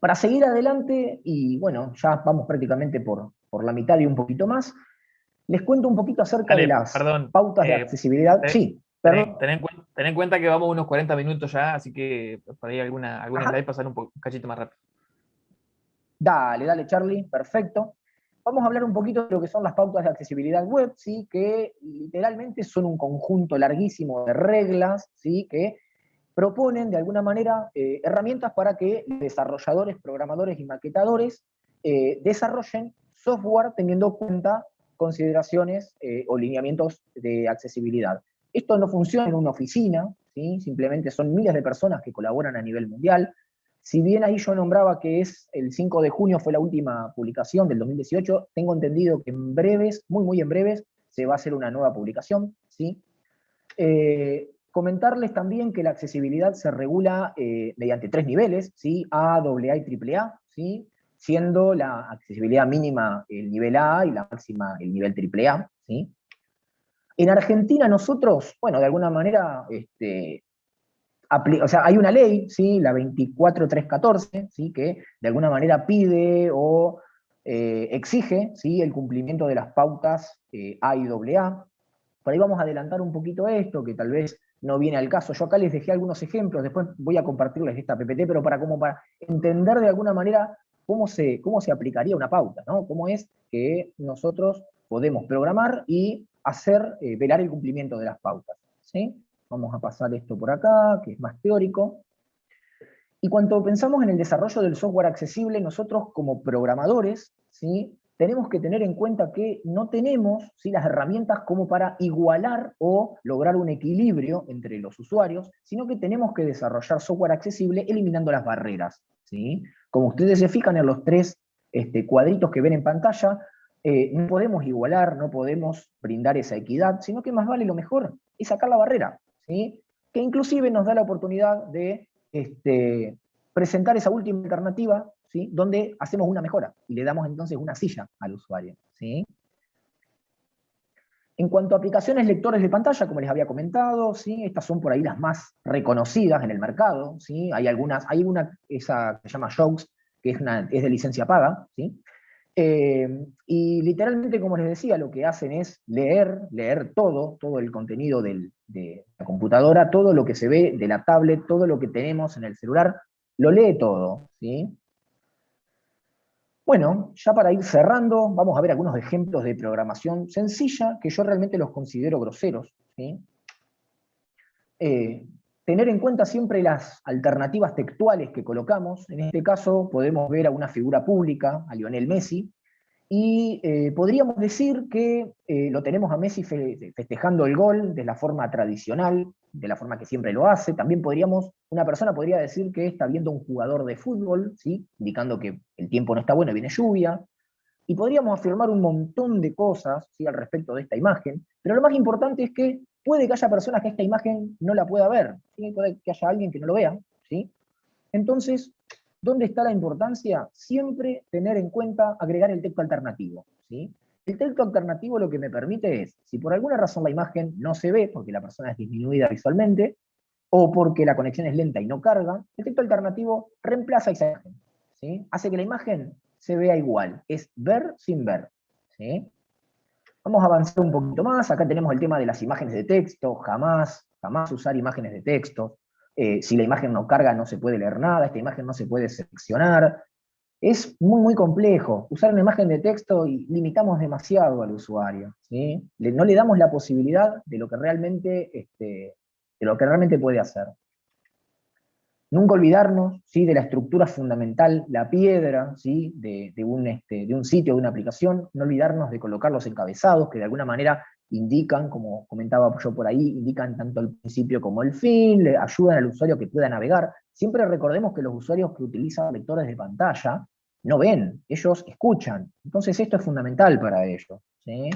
para seguir adelante, y bueno, ya vamos prácticamente por la mitad y un poquito más, les cuento un poquito acerca de Dale, las perdón. pautas de accesibilidad. Sí, perdón. Ten en cuenta que vamos unos 40 minutos ya, así que por ahí alguna Ajá. slide pasar un cachito más rápido. Dale, Charlie, perfecto. Vamos a hablar un poquito de lo que son las pautas de accesibilidad web, ¿sí? Que literalmente son un conjunto larguísimo de reglas, ¿sí? Que proponen de alguna manera herramientas para que desarrolladores, programadores y maquetadores desarrollen software teniendo en cuenta consideraciones o lineamientos de accesibilidad. Esto no funciona en una oficina, ¿sí? Simplemente son miles de personas que colaboran a nivel mundial. Si bien ahí yo nombraba que es el 5 de junio fue la última publicación del 2018, tengo entendido que en breves, muy en breves, se va a hacer una nueva publicación, ¿sí? Comentarles también que la accesibilidad se regula mediante 3 niveles, ¿sí? A, AA y AAA, ¿sí? Siendo la accesibilidad mínima el nivel A y la máxima el nivel AAA, ¿sí? En Argentina nosotros, bueno, de alguna manera, o sea, hay una ley, ¿sí? La 24314, ¿sí? Que de alguna manera pide o exige, ¿sí? El cumplimiento de las pautas A y AA. Por ahí vamos a adelantar un poquito esto, que tal vez no viene al caso. Yo acá les dejé algunos ejemplos, después voy a compartirles esta PPT, pero para entender de alguna manera cómo se aplicaría una pauta, ¿no? Cómo es que nosotros podemos programar y hacer, velar el cumplimiento de las pautas, ¿sí? Vamos a pasar esto por acá, que es más teórico. Y cuando pensamos en el desarrollo del software accesible, nosotros como programadores, ¿sí? Tenemos que tener en cuenta que no tenemos, ¿sí? Las herramientas como para igualar o lograr un equilibrio entre los usuarios, sino que tenemos que desarrollar software accesible eliminando las barreras, ¿sí? Como ustedes se fijan en los 3 cuadritos que ven en pantalla, no podemos igualar, no podemos brindar esa equidad, sino que más vale lo mejor es sacar la barrera, ¿sí? Que inclusive nos da la oportunidad de presentar esa última alternativa, ¿sí? Donde hacemos una mejora y le damos entonces una silla al usuario, ¿sí? En cuanto a aplicaciones lectores de pantalla, como les había comentado, ¿sí? Estas son por ahí las más reconocidas en el mercado, ¿sí? Hay una, esa que se llama Jokes, que es de licencia paga, ¿sí? Y literalmente, como les decía, lo que hacen es leer todo el contenido de la computadora, todo lo que se ve de la tablet, todo lo que tenemos en el celular, lo lee todo, ¿sí? Bueno, ya para ir cerrando, vamos a ver algunos ejemplos de programación sencilla que yo realmente los considero groseros, ¿sí? Tener en cuenta siempre las alternativas textuales que colocamos. En este caso podemos ver a una figura pública, a Lionel Messi, y podríamos decir que lo tenemos a Messi festejando el gol de la forma tradicional, de la forma que siempre lo hace. También una persona podría decir que está viendo a un jugador de fútbol, ¿sí? Indicando que el tiempo no está bueno y viene lluvia. Y podríamos afirmar un montón de cosas, ¿sí? Al respecto de esta imagen, pero lo más importante es que puede que haya personas que esta imagen no la pueda ver, ¿sí? Puede que haya alguien que no lo vea, ¿sí? Entonces, ¿dónde está la importancia? Siempre tener en cuenta agregar el texto alternativo, ¿sí? El texto alternativo lo que me permite es, si por alguna razón la imagen no se ve porque la persona es disminuida visualmente, o porque la conexión es lenta y no carga, el texto alternativo reemplaza esa imagen, ¿sí? Hace que la imagen se vea igual, es ver sin ver, ¿sí? Vamos a avanzar un poquito más, acá tenemos el tema de las imágenes de texto, jamás usar imágenes de texto. Si la imagen no carga no se puede leer nada, esta imagen no se puede seleccionar. Es muy complejo. Usar una imagen de texto y limitamos demasiado al usuario, ¿sí? No le damos la posibilidad de lo que realmente puede hacer. Nunca olvidarnos, ¿sí? De la estructura fundamental, la piedra, ¿sí? de un sitio, de una aplicación. No olvidarnos de colocar los encabezados, que de alguna manera indican, como comentaba yo por ahí, indican tanto el principio como el fin, le ayudan al usuario que pueda navegar. Siempre recordemos que los usuarios que utilizan lectores de pantalla no ven, ellos escuchan. Entonces esto es fundamental para ellos, ¿sí?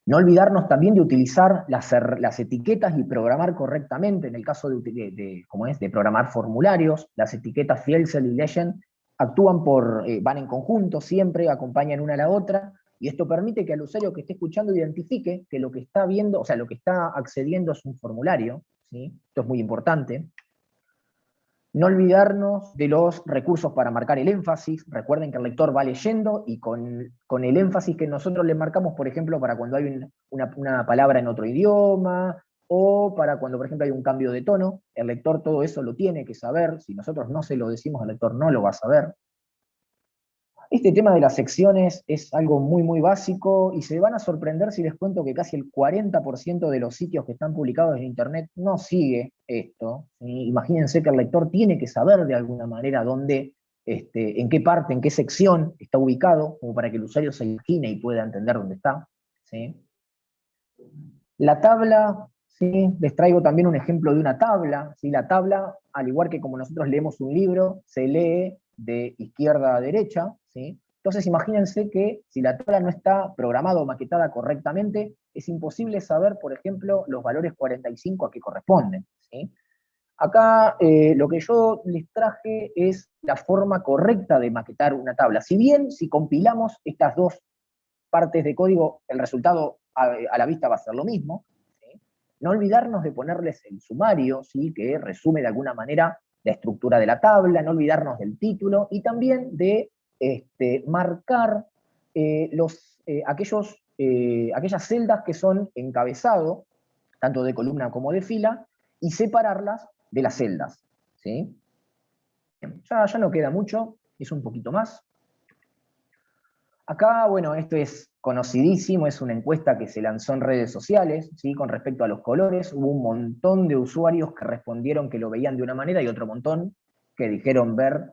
No olvidarnos también de utilizar las etiquetas y programar correctamente, en el caso de programar formularios. Las etiquetas Fieldsel y Legend van en conjunto, siempre acompañan una a la otra, y esto permite que al usuario que esté escuchando identifique que lo que está viendo, o sea, lo que está accediendo es un formulario, ¿sí? Esto es muy importante. No olvidarnos de los recursos para marcar el énfasis. Recuerden que el lector va leyendo y con el énfasis que nosotros le marcamos, por ejemplo, para cuando hay una palabra en otro idioma, o para cuando, por ejemplo, hay un cambio de tono, el lector todo eso lo tiene que saber. Si nosotros no se lo decimos, el lector no lo va a saber. Este tema de las secciones es algo muy básico, y se van a sorprender si les cuento que casi el 40% de los sitios que están publicados en Internet no sigue esto, ¿sí? Imagínense que el lector tiene que saber de alguna manera dónde, en qué parte, en qué sección está ubicado, como para que el usuario se imagine y pueda entender dónde está, ¿sí? La tabla, ¿sí? Les traigo también un ejemplo de una tabla, ¿sí? La tabla, al igual que como nosotros leemos un libro, se lee de izquierda a derecha, ¿sí? Entonces imagínense que si la tabla no está programada o maquetada correctamente, es imposible saber, por ejemplo, los valores 45 a qué corresponden, ¿sí? Acá lo que yo les traje es la forma correcta de maquetar una tabla. Si bien, si compilamos estas dos partes de código, el resultado a la vista va a ser lo mismo, ¿sí? No olvidarnos de ponerles el sumario, ¿sí? Que resume de alguna manera la estructura de la tabla, no olvidarnos del título, y también de marcar aquellas celdas que son encabezado, tanto de columna como de fila, y separarlas de las celdas, ¿sí? Bien, ya no queda mucho, es un poquito más. Acá, bueno, esto es conocidísimo, es una encuesta que se lanzó en redes sociales, ¿sí? Con respecto a los colores. Hubo un montón de usuarios que respondieron que lo veían de una manera y otro montón que dijeron ver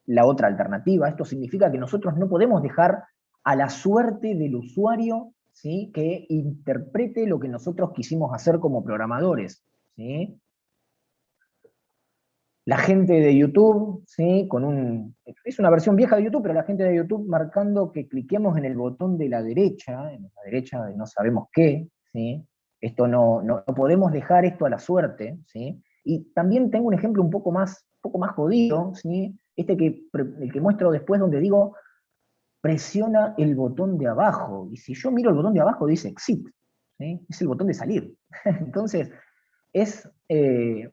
la otra alternativa. Esto significa que nosotros no podemos dejar a la suerte del usuario, ¿sí? Que interprete lo que nosotros quisimos hacer como programadores, ¿sí? La gente de YouTube, ¿sí? Es una versión vieja de YouTube, pero la gente de YouTube marcando que cliquemos en el botón de la derecha, en la derecha de no sabemos qué, ¿sí? Esto no podemos dejar esto a la suerte, ¿sí? Y también tengo un ejemplo un poco más jodido, ¿sí? El que muestro después, donde digo, presiona el botón de abajo, y si yo miro el botón de abajo dice exit, ¿sí? Es el botón de salir. Entonces,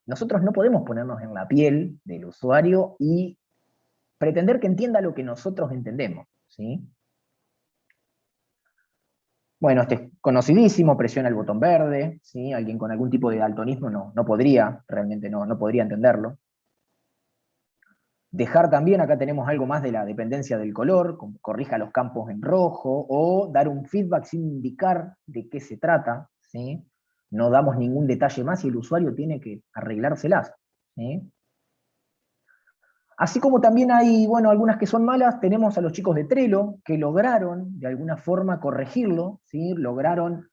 nosotros no podemos ponernos en la piel del usuario y pretender que entienda lo que nosotros entendemos, ¿sí? Bueno, este es conocidísimo, presiona el botón verde, ¿sí? Alguien con algún tipo de daltonismo no podría, realmente no podría entenderlo. Dejar también, acá tenemos algo más de la dependencia del color, como corrija los campos en rojo, o dar un feedback sin indicar de qué se trata, ¿sí? No damos ningún detalle más y el usuario tiene que arreglárselas, ¿sí? Así como también hay, bueno, algunas que son malas, tenemos a los chicos de Trello, que lograron de alguna forma corregirlo, ¿sí? Lograron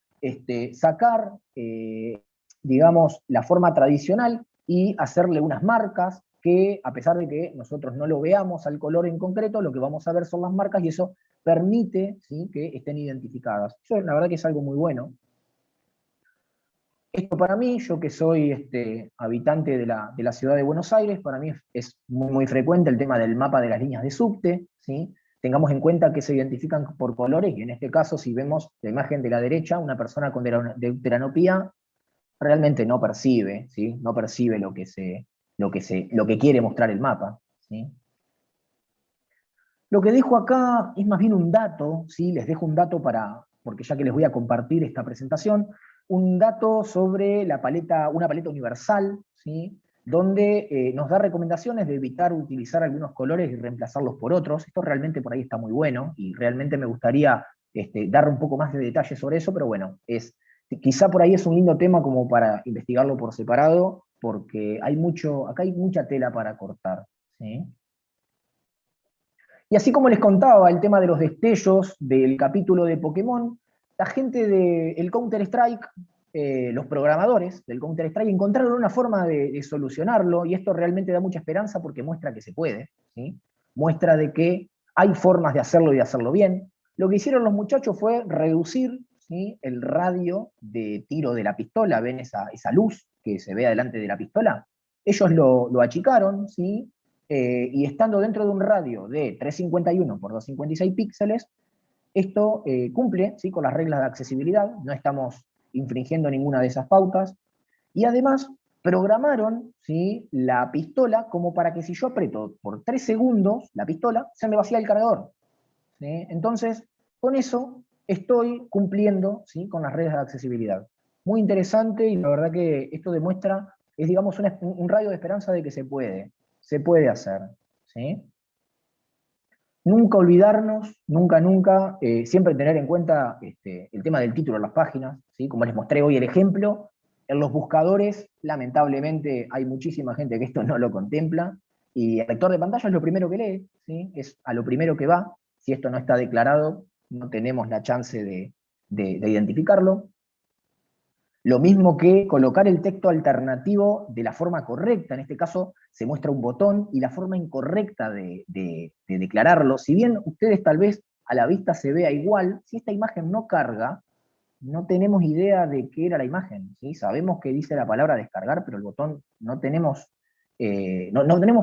sacar, digamos, la forma tradicional y hacerle unas marcas que, a pesar de que nosotros no lo veamos al color en concreto, lo que vamos a ver son las marcas y eso permite, ¿sí?, que estén identificadas. Eso la verdad que es algo muy bueno. Esto para mí, yo que soy habitante de la ciudad de Buenos Aires, para mí es muy frecuente el tema del mapa de las líneas de subte, ¿sí? Tengamos en cuenta que se identifican por colores, y en este caso, si vemos la imagen de la derecha, una persona con deuteranopía realmente no percibe, ¿sí? No percibe lo que quiere mostrar el mapa, ¿sí? Lo que dejo acá es más bien un dato, ¿sí? Les dejo un dato porque ya que les voy a compartir esta presentación, un dato sobre una paleta universal, ¿sí?, donde nos da recomendaciones de evitar utilizar algunos colores y reemplazarlos por otros. Esto realmente por ahí está muy bueno, y realmente me gustaría dar un poco más de detalle sobre eso, pero bueno, quizá por ahí es un lindo tema como para investigarlo por separado, porque acá hay mucha tela para cortar, ¿sí? Y así como les contaba el tema de los destellos del capítulo de Pokémon, la gente del Counter-Strike, los programadores del Counter-Strike encontraron una forma de solucionarlo, y esto realmente da mucha esperanza porque muestra que se puede, ¿sí? Muestra de que hay formas de hacerlo y de hacerlo bien. Lo que hicieron los muchachos fue reducir, ¿sí?, el radio de tiro de la pistola. ¿Ven esa luz que se ve adelante de la pistola? Ellos lo achicaron, ¿sí? Y estando dentro de un radio de 351 por 256 píxeles, esto cumple, ¿sí?, con las reglas de accesibilidad, no estamos infringiendo ninguna de esas pautas, y además programaron, ¿sí?, la pistola como para que si yo aprieto por 3 segundos la pistola, se me vacía el cargador, ¿sí? Entonces, con eso estoy cumpliendo, ¿sí?, con las reglas de accesibilidad. Muy interesante, y la verdad que esto demuestra, es digamos un rayo de esperanza de que se puede hacer, ¿sí? Nunca olvidarnos, nunca, siempre tener en cuenta el tema del título de las páginas, ¿sí? Como les mostré hoy el ejemplo, en los buscadores, lamentablemente, hay muchísima gente que esto no lo contempla, y el lector de pantalla es lo primero que lee, ¿sí? Es a lo primero que va. Si esto no está declarado, no tenemos la chance de identificarlo. Lo mismo que colocar el texto alternativo de la forma correcta. En este caso se muestra un botón, y la forma incorrecta de declararlo, si bien ustedes tal vez a la vista se vea igual, si esta imagen no carga, no tenemos idea de qué era la imagen, ¿sí? Sabemos que dice la palabra descargar, pero el botón no tenemos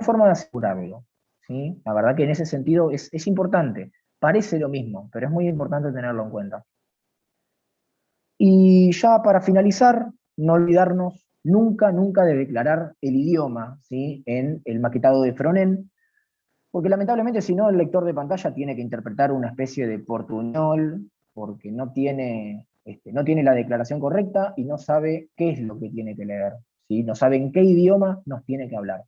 forma de asegurarlo, ¿sí? La verdad que en ese sentido es importante. Parece lo mismo, pero es muy importante tenerlo en cuenta. Y ya para finalizar, no olvidarnos nunca de declarar el idioma, ¿sí?, en el maquetado de frontend, porque lamentablemente si no el lector de pantalla tiene que interpretar una especie de portuñol, porque no tiene la declaración correcta y no sabe qué es lo que tiene que leer, ¿sí? No sabe en qué idioma nos tiene que hablar.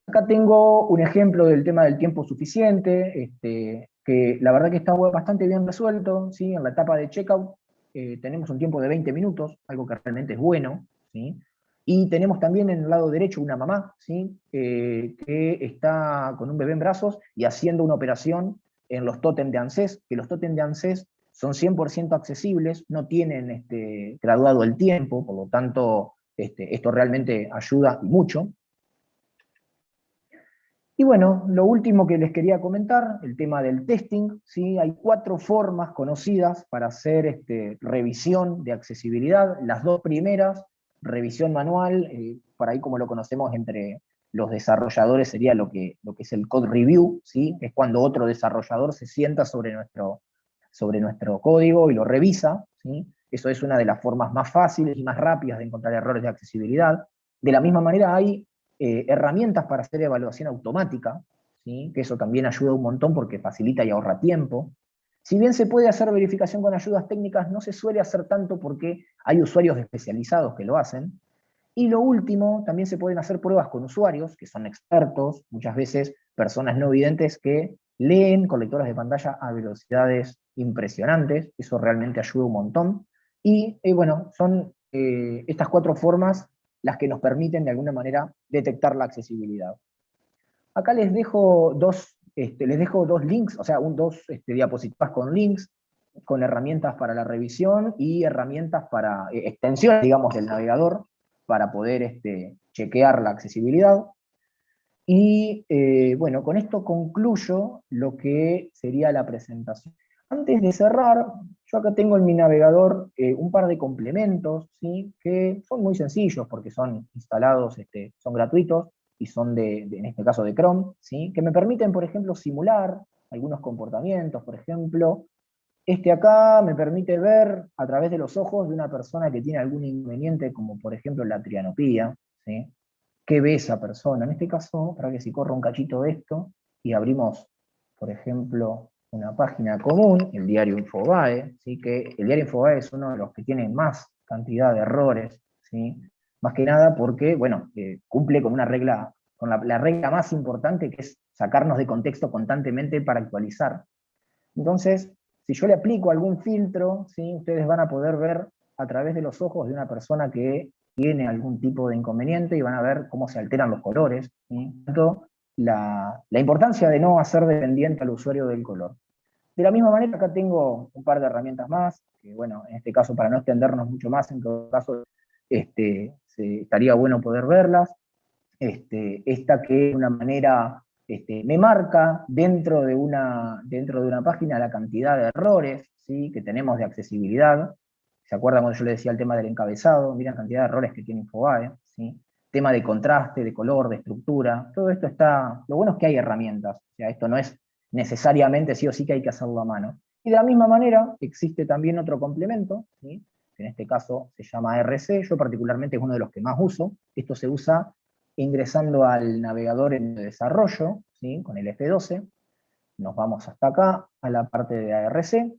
Acá tengo un ejemplo del tema del tiempo suficiente, que la verdad que está bastante bien resuelto, ¿sí? En la etapa de checkout tenemos un tiempo de 20 minutos, algo que realmente es bueno, ¿sí? Y tenemos también en el lado derecho una mamá, ¿sí?, que está con un bebé en brazos y haciendo una operación en los tótem de ANSES, que los tótem de ANSES son 100% accesibles, no tienen graduado el tiempo, por lo tanto esto realmente ayuda y mucho. Y bueno, lo último que les quería comentar, el tema del testing, ¿sí? Hay 4 formas conocidas para hacer revisión de accesibilidad. Las 2 primeras, revisión manual, por ahí como lo conocemos entre los desarrolladores sería lo que es el code review, ¿sí? Es cuando otro desarrollador se sienta sobre nuestro código y lo revisa, ¿sí? Eso es una de las formas más fáciles y más rápidas de encontrar errores de accesibilidad. De la misma manera hay herramientas para hacer evaluación automática, ¿sí? Que eso también ayuda un montón porque facilita y ahorra tiempo. Si bien se puede hacer verificación con ayudas técnicas, no se suele hacer tanto porque hay usuarios especializados que lo hacen. Y lo último, también se pueden hacer pruebas con usuarios, que son expertos, muchas veces personas no videntes que leen con lectoras de pantalla a velocidades impresionantes, eso realmente ayuda un montón. Y bueno, son estas 4 formas las que nos permiten de alguna manera detectar la accesibilidad. Acá les dejo dos links, o sea, dos diapositivas con links, con herramientas para la revisión y herramientas para extensiones, digamos, del navegador, para poder chequear la accesibilidad. Y bueno, con esto concluyo lo que sería la presentación. Antes de cerrar, yo acá tengo en mi navegador un par de complementos, ¿sí? Que son muy sencillos porque son instalados, son gratuitos y son en este caso de Chrome, ¿sí? Que me permiten, por ejemplo, simular algunos comportamientos. Por ejemplo, acá me permite ver a través de los ojos de una persona que tiene algún inconveniente, como por ejemplo la trianopía, ¿sí? ¿Qué ve esa persona? En este caso, para que si corro un cachito de esto, y abrimos, por ejemplo, una página común, el diario Infobae, ¿sí? Que el diario Infobae es uno de los que tiene más cantidad de errores, ¿sí? Más que nada porque, bueno, cumple con una regla, con la regla más importante, que es sacarnos de contexto constantemente para actualizar. Entonces, si yo le aplico algún filtro, ¿sí? Ustedes van a poder ver a través de los ojos de una persona que tiene algún tipo de inconveniente y van a ver cómo se alteran los colores, ¿sí? La importancia de no hacer dependiente al usuario del color. De la misma manera, acá tengo un par de herramientas más, que bueno, en este caso, para no extendernos mucho más, en todo caso, estaría bueno poder verlas. Esta que de una manera me marca dentro de una página la cantidad de errores, ¿sí? Que tenemos de accesibilidad. ¿Se acuerdan cuando yo les decía el tema del encabezado? Miren la cantidad de errores que tiene Infobae, ¿sí? Tema de contraste, de color, de estructura, todo esto está. Lo bueno es que hay herramientas, o sea, esto no es necesariamente sí o sí que hay que hacerlo a mano. Y de la misma manera existe también otro complemento, ¿sí? Que en este caso se llama RC, yo particularmente es uno de los que más uso. Esto se usa ingresando al navegador en desarrollo, ¿sí? Con el F12, nos vamos hasta acá, a la parte de ARC,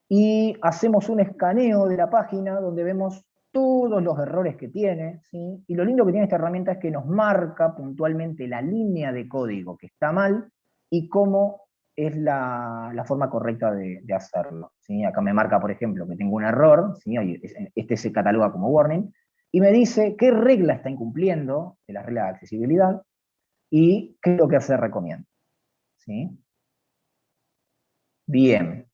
y hacemos un escaneo de la página donde vemos todos los errores que tiene, ¿sí? Y lo lindo que tiene esta herramienta es que nos marca puntualmente la línea de código que está mal y cómo es la forma correcta de hacerlo, ¿sí? Acá me marca, por ejemplo, que tengo un error, ¿sí? Este se cataloga como warning, y me dice qué regla está incumpliendo de la regla de accesibilidad y qué es lo que se recomienda, ¿sí? Bien.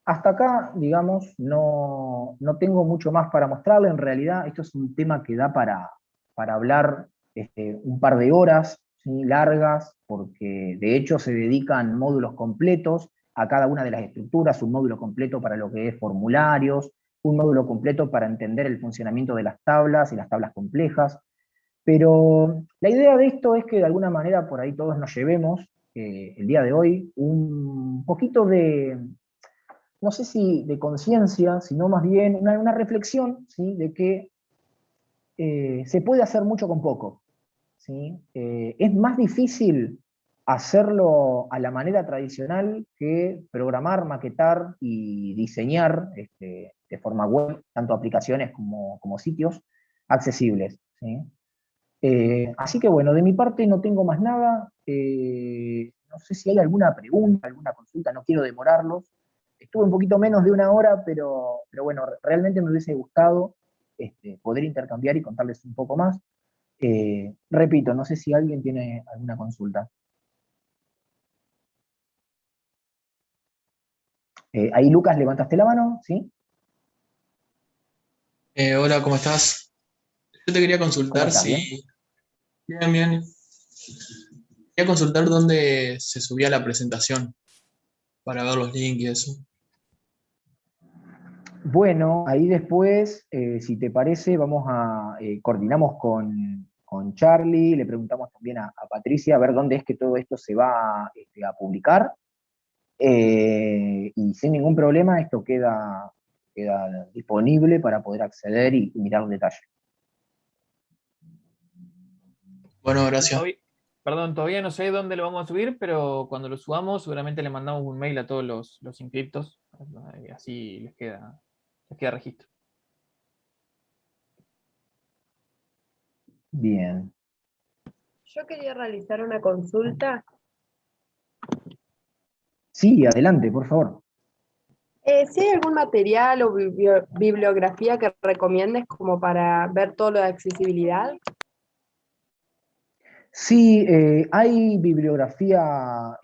Hasta acá, digamos, no tengo mucho más para mostrarle. En realidad, esto es un tema que da para hablar un par de horas, ¿sí? Largas, porque de hecho se dedican módulos completos a cada una de las estructuras, un módulo completo para lo que es formularios, un módulo completo para entender el funcionamiento de las tablas y las tablas complejas. Pero la idea de esto es que de alguna manera por ahí todos nos llevemos el día de hoy un poquito de, no sé si de conciencia, sino más bien una reflexión, ¿sí? De que se puede hacer mucho con poco, ¿sí? Es más difícil hacerlo a la manera tradicional que programar, maquetar y diseñar de forma web, tanto aplicaciones como sitios accesibles, ¿sí? Así que bueno, de mi parte no tengo más nada. No sé si hay alguna pregunta, alguna consulta, no quiero demorarlos. Estuve un poquito menos de una hora, pero bueno, realmente me hubiese gustado poder intercambiar y contarles un poco más. Repito, no sé si alguien tiene alguna consulta. Ahí, Lucas, levantaste la mano, ¿sí? Hola, ¿cómo estás? Yo te quería ¿Cómo consultar estás? ¿Bien? si... Bien, bien. Quería consultar dónde se subía la presentación para ver los links y eso. Bueno, ahí después, si te parece, coordinamos con Charlie, le preguntamos también a Patricia a ver dónde es que todo esto se va a publicar. Y sin ningún problema esto queda disponible para poder acceder y mirar un detalle. Bueno, gracias. Perdón, todavía no sé dónde lo vamos a subir, pero cuando lo subamos seguramente le mandamos un mail a todos los inscriptos, así les queda registro. Bien. Yo quería realizar una consulta. Sí, adelante, por favor. Si hay algún material o bibliografía que recomiendes como para ver todo lo de accesibilidad. Sí, hay bibliografía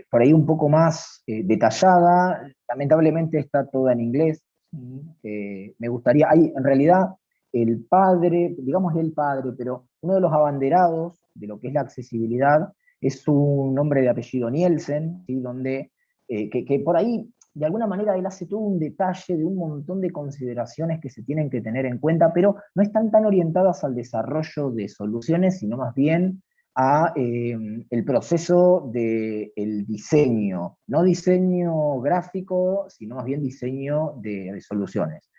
por ahí un poco más detallada, lamentablemente está toda en inglés. Me gustaría, en realidad el padre, digamos el padre, pero uno de los abanderados de lo que es la accesibilidad es un hombre de apellido Nielsen, ¿sí? Donde, que por ahí de alguna manera él hace todo un detalle de un montón de consideraciones que se tienen que tener en cuenta, pero no están tan orientadas al desarrollo de soluciones, sino más bien a el proceso del diseño, no diseño gráfico, sino más bien diseño de soluciones.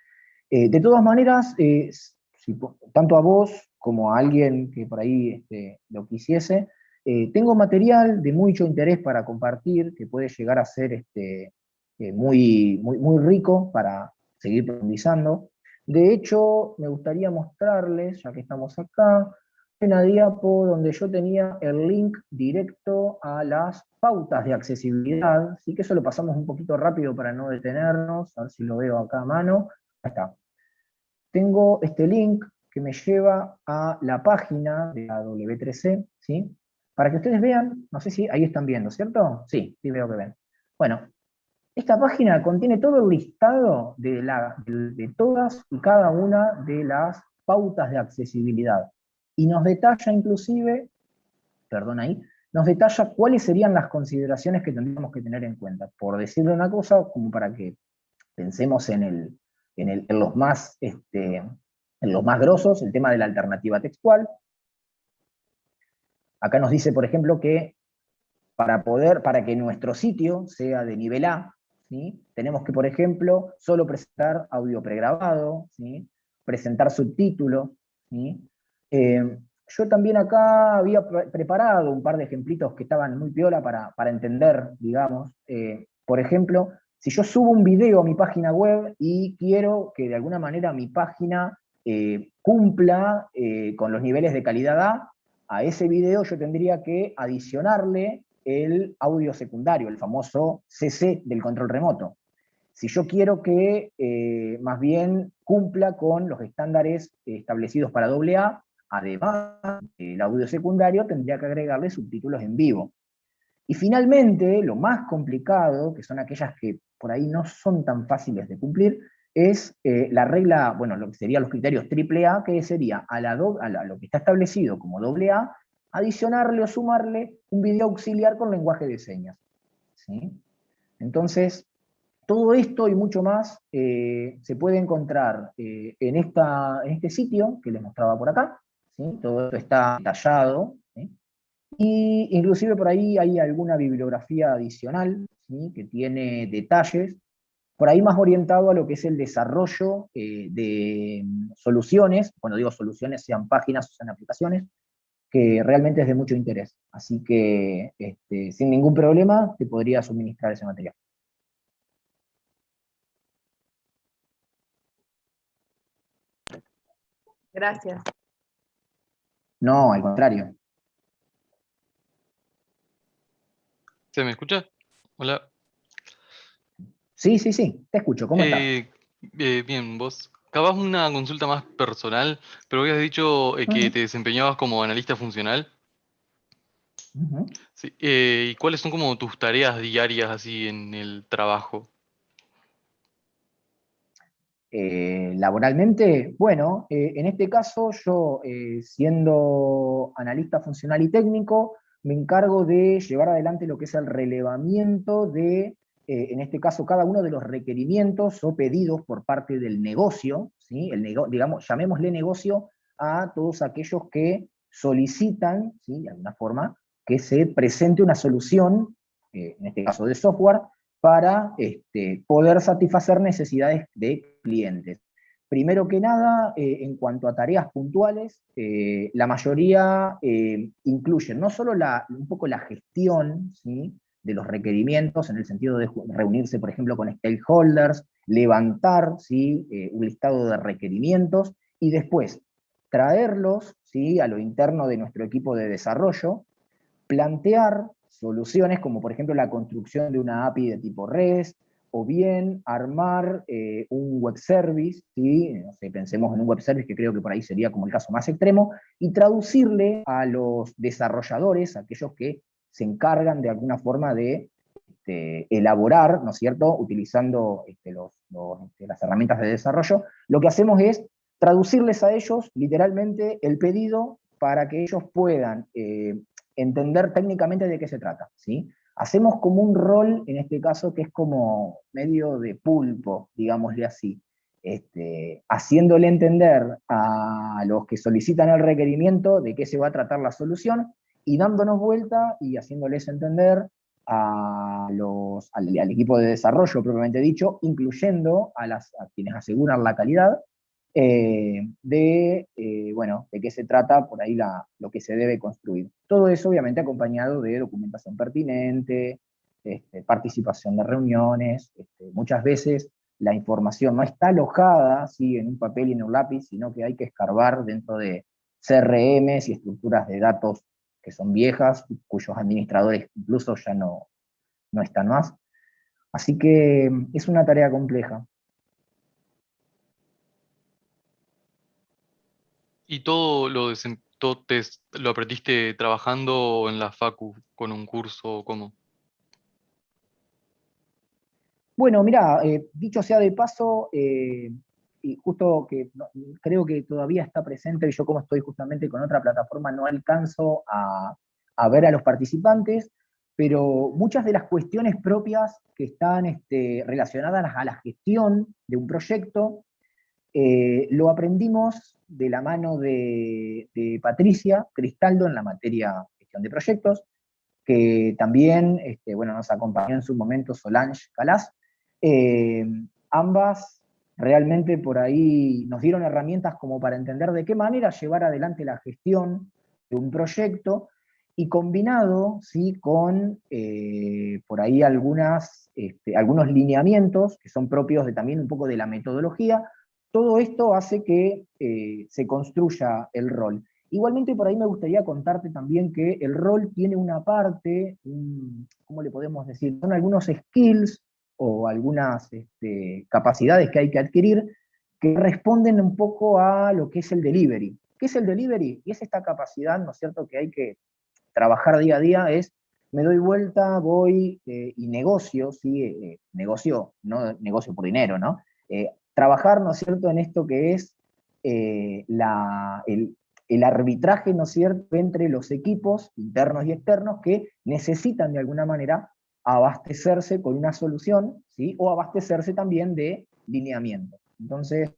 De todas maneras, tanto a vos como a alguien que por ahí lo quisiese, tengo material de mucho interés para compartir, que puede llegar a ser muy rico para seguir profundizando. De hecho, me gustaría mostrarles, ya que estamos acá, una diapo donde yo tenía el link directo a las pautas de accesibilidad, así que eso lo pasamos un poquito rápido para no detenernos, a ver si lo veo acá a mano. Ahí está. Tengo este link que me lleva a la página de la W3C, ¿sí? Para que ustedes vean, no sé si ahí están viendo, ¿cierto? Sí, sí veo que ven. Bueno, esta página contiene todo el listado de todas y cada una de las pautas de accesibilidad. Y nos detalla inclusive, perdón ahí, nos detalla cuáles serían las consideraciones que tendríamos que tener en cuenta. Por decirle una cosa, como para que pensemos en los más grosos, el tema de la alternativa textual. Acá nos dice, por ejemplo, que para que nuestro sitio sea de nivel A, ¿sí? Tenemos que, por ejemplo, solo presentar audio pregrabado, ¿sí? Presentar subtítulos, ¿sí? Yo también acá había preparado un par de ejemplitos que estaban muy piola para entender, digamos. Por ejemplo, si yo subo un video a mi página web y quiero que de alguna manera mi página cumpla con los niveles de calidad a ese video yo tendría que adicionarle el audio secundario, el famoso CC del control remoto. Si yo quiero que más bien cumpla con los estándares establecidos para AA, además del audio secundario, tendría que agregarle subtítulos en vivo. Y finalmente, lo más complicado, que son aquellas que por ahí no son tan fáciles de cumplir, es la regla, bueno, lo que serían los criterios AAA, que sería a lo que está establecido como AA, adicionarle o sumarle un video auxiliar con lenguaje de señas. ¿Sí? Entonces, todo esto y mucho más se puede encontrar en este sitio que les mostraba por acá. ¿Sí? Todo esto está detallado. ¿Sí? Y inclusive por ahí hay alguna bibliografía adicional, ¿sí? Que tiene detalles, por ahí más orientado a lo que es el desarrollo de soluciones, cuando digo soluciones, sean páginas o sean aplicaciones, que realmente es de mucho interés. Así que sin ningún problema te podría suministrar ese material. Gracias. No, al contrario. ¿Se me escucha? Hola. Sí, te escucho. ¿Cómo estás? Bien, vos acabas una consulta más personal, pero habías dicho que te desempeñabas como analista funcional. Sí, ¿y cuáles son como tus tareas diarias así en el trabajo? Laboralmente, bueno, en este caso yo, siendo analista funcional y técnico, me encargo de llevar adelante lo que es el relevamiento de en este caso, cada uno de los requerimientos o pedidos por parte del negocio, ¿sí? Digamos, llamémosle negocio a todos aquellos que solicitan, ¿sí? De alguna forma, que se presente una solución, en este caso de software, para poder satisfacer necesidades de clientes. Primero que nada, en cuanto a tareas puntuales, la mayoría incluyen no solo un poco la gestión, ¿sí? De los requerimientos, en el sentido de reunirse, por ejemplo, con stakeholders, levantar, ¿sí? Un listado de requerimientos, y después traerlos, ¿sí? A lo interno de nuestro equipo de desarrollo, plantear soluciones como por ejemplo la construcción de una API de tipo REST, o bien armar un web service, ¿sí? No sé, pensemos en un web service que creo que por ahí sería como el caso más extremo, y traducirle a los desarrolladores, aquellos que se encargan de alguna forma de elaborar, ¿no es cierto?, utilizando las herramientas de desarrollo, lo que hacemos es traducirles a ellos literalmente el pedido para que ellos puedan entender técnicamente de qué se trata, ¿sí? Hacemos como un rol, en este caso, que es como medio de pulpo, digámosle así, haciéndole entender a los que solicitan el requerimiento de qué se va a tratar la solución, y dándonos vuelta y haciéndoles entender al equipo de desarrollo propiamente dicho, incluyendo a quienes aseguran la calidad, de qué se trata por ahí lo que se debe construir. Todo eso obviamente acompañado de documentación pertinente, participación de reuniones. Muchas veces la información no está alojada, ¿sí? En un papel y en un lápiz, sino que hay que escarbar dentro de CRMs y estructuras de datos que son viejas, cuyos administradores incluso ya no están más. Así que es una tarea compleja. ¿Y todo lo aprendiste trabajando en la facu, con un curso, o cómo? Bueno, mirá, dicho sea de paso, y justo que creo que todavía está presente, y yo como estoy justamente con otra plataforma no alcanzo a ver a los participantes, pero muchas de las cuestiones propias que están relacionadas a la gestión de un proyecto, lo aprendimos de la mano de Patricia Cristaldo en la materia gestión de proyectos, que también nos acompañó en su momento Solange Calas. Ambas realmente por ahí nos dieron herramientas como para entender de qué manera llevar adelante la gestión de un proyecto, y combinado, ¿sí? Con por ahí algunos lineamientos que son propios también un poco de la metodología. Todo esto hace que se construya el rol. Igualmente por ahí me gustaría contarte también que el rol tiene una parte, ¿cómo le podemos decir? Son algunos skills o algunas capacidades que hay que adquirir que responden un poco a lo que es el delivery. ¿Qué es el delivery? Y es esta capacidad, ¿no es cierto?, que hay que trabajar día a día, me doy vuelta, voy y negocio, ¿sí? Negocio, no negocio por dinero, ¿no? Trabajar, ¿no es cierto?, en esto que es el arbitraje, ¿no es cierto?, entre los equipos internos y externos que necesitan de alguna manera abastecerse con una solución, ¿sí? O abastecerse también de lineamiento. Entonces,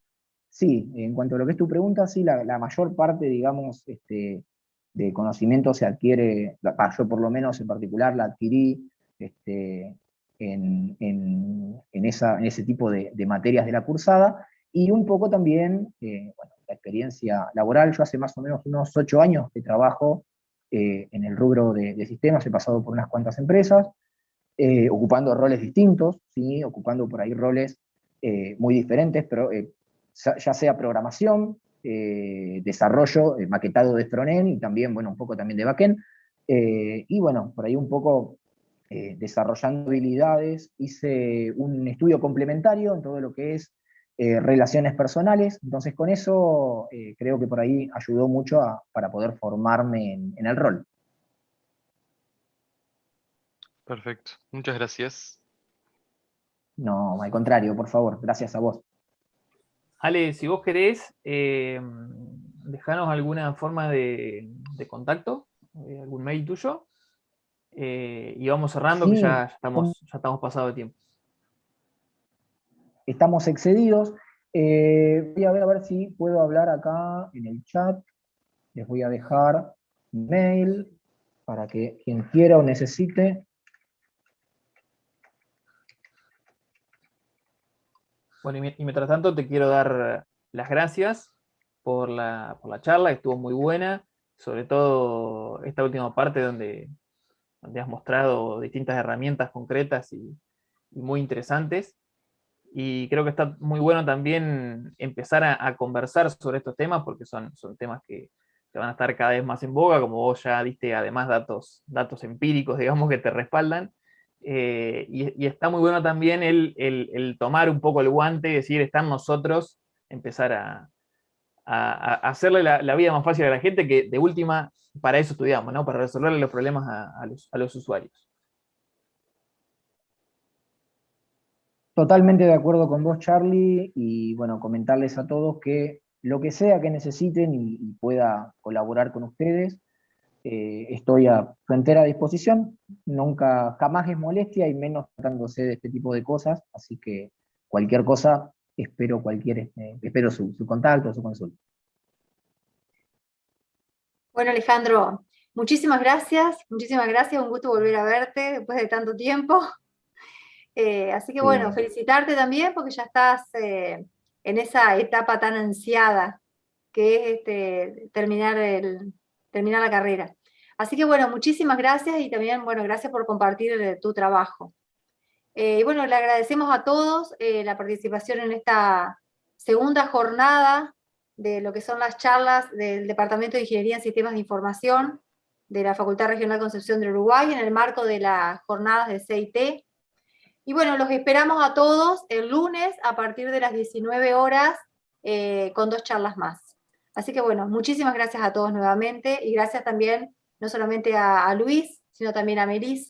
sí, en cuanto a lo que es tu pregunta, sí, la mayor parte, digamos, de conocimiento se adquiere, yo por lo menos en particular la adquirí en ese tipo de materias de la cursada, y un poco también, la experiencia laboral. Yo hace más o menos unos 8 años que trabajo en el rubro de sistemas, he pasado por unas cuantas empresas, ocupando roles distintos, ¿sí? Ocupando por ahí roles muy diferentes, pero ya sea programación, desarrollo, maquetado de frontend, y también, bueno, un poco también de backend, y bueno, por ahí un poco desarrollando habilidades, hice un estudio complementario en todo lo que es relaciones personales. Entonces con eso creo que por ahí ayudó mucho para poder formarme en el rol. Perfecto, muchas gracias. No, al contrario, por favor, gracias a vos. Ale, si vos querés, dejanos alguna forma de contacto, algún mail tuyo, Y vamos cerrando, que Sí, ya estamos pasados de tiempo. estamos excedidos. Voy a ver si puedo hablar acá en el chat. Les voy a dejar mi mail para que quien quiera o necesite. Bueno, y mientras tanto te quiero dar las gracias por la charla, que estuvo muy buena, sobre todo esta última parte donde has mostrado distintas herramientas concretas y muy interesantes. Y creo que está muy bueno también empezar a conversar sobre estos temas, porque son temas que van a estar cada vez más en boga, como vos ya diste además datos empíricos, digamos, que te respaldan. Y está muy bueno también el tomar un poco el guante y decir, está en nosotros empezar a hacerle la vida más fácil a la gente, que de última, para eso estudiamos, ¿no? Para resolverle los problemas a los usuarios. Totalmente de acuerdo con vos, Charlie, y bueno, comentarles a todos que lo que sea que necesiten y pueda colaborar con ustedes, estoy a su entera disposición. Nunca, jamás es molestia y menos tratándose de este tipo de cosas, así que cualquier cosa, espero su contacto, su consulta. Bueno, Alejandro, muchísimas gracias, un gusto volver a verte después de tanto tiempo. Así que bueno, felicitarte también porque ya estás en esa etapa tan ansiada que es terminar la carrera. Así que bueno, muchísimas gracias y también, bueno, gracias por compartir tu trabajo. Y bueno, le agradecemos a todos la participación en esta segunda jornada de lo que son las charlas del Departamento de Ingeniería en Sistemas de Información de la Facultad Regional Concepción del Uruguay en el marco de las jornadas de CIT. Y bueno, los esperamos a todos el lunes a partir de las 19 horas con 2 charlas más. Así que bueno, muchísimas gracias a todos nuevamente y gracias también no solamente a Luis, sino también a Melis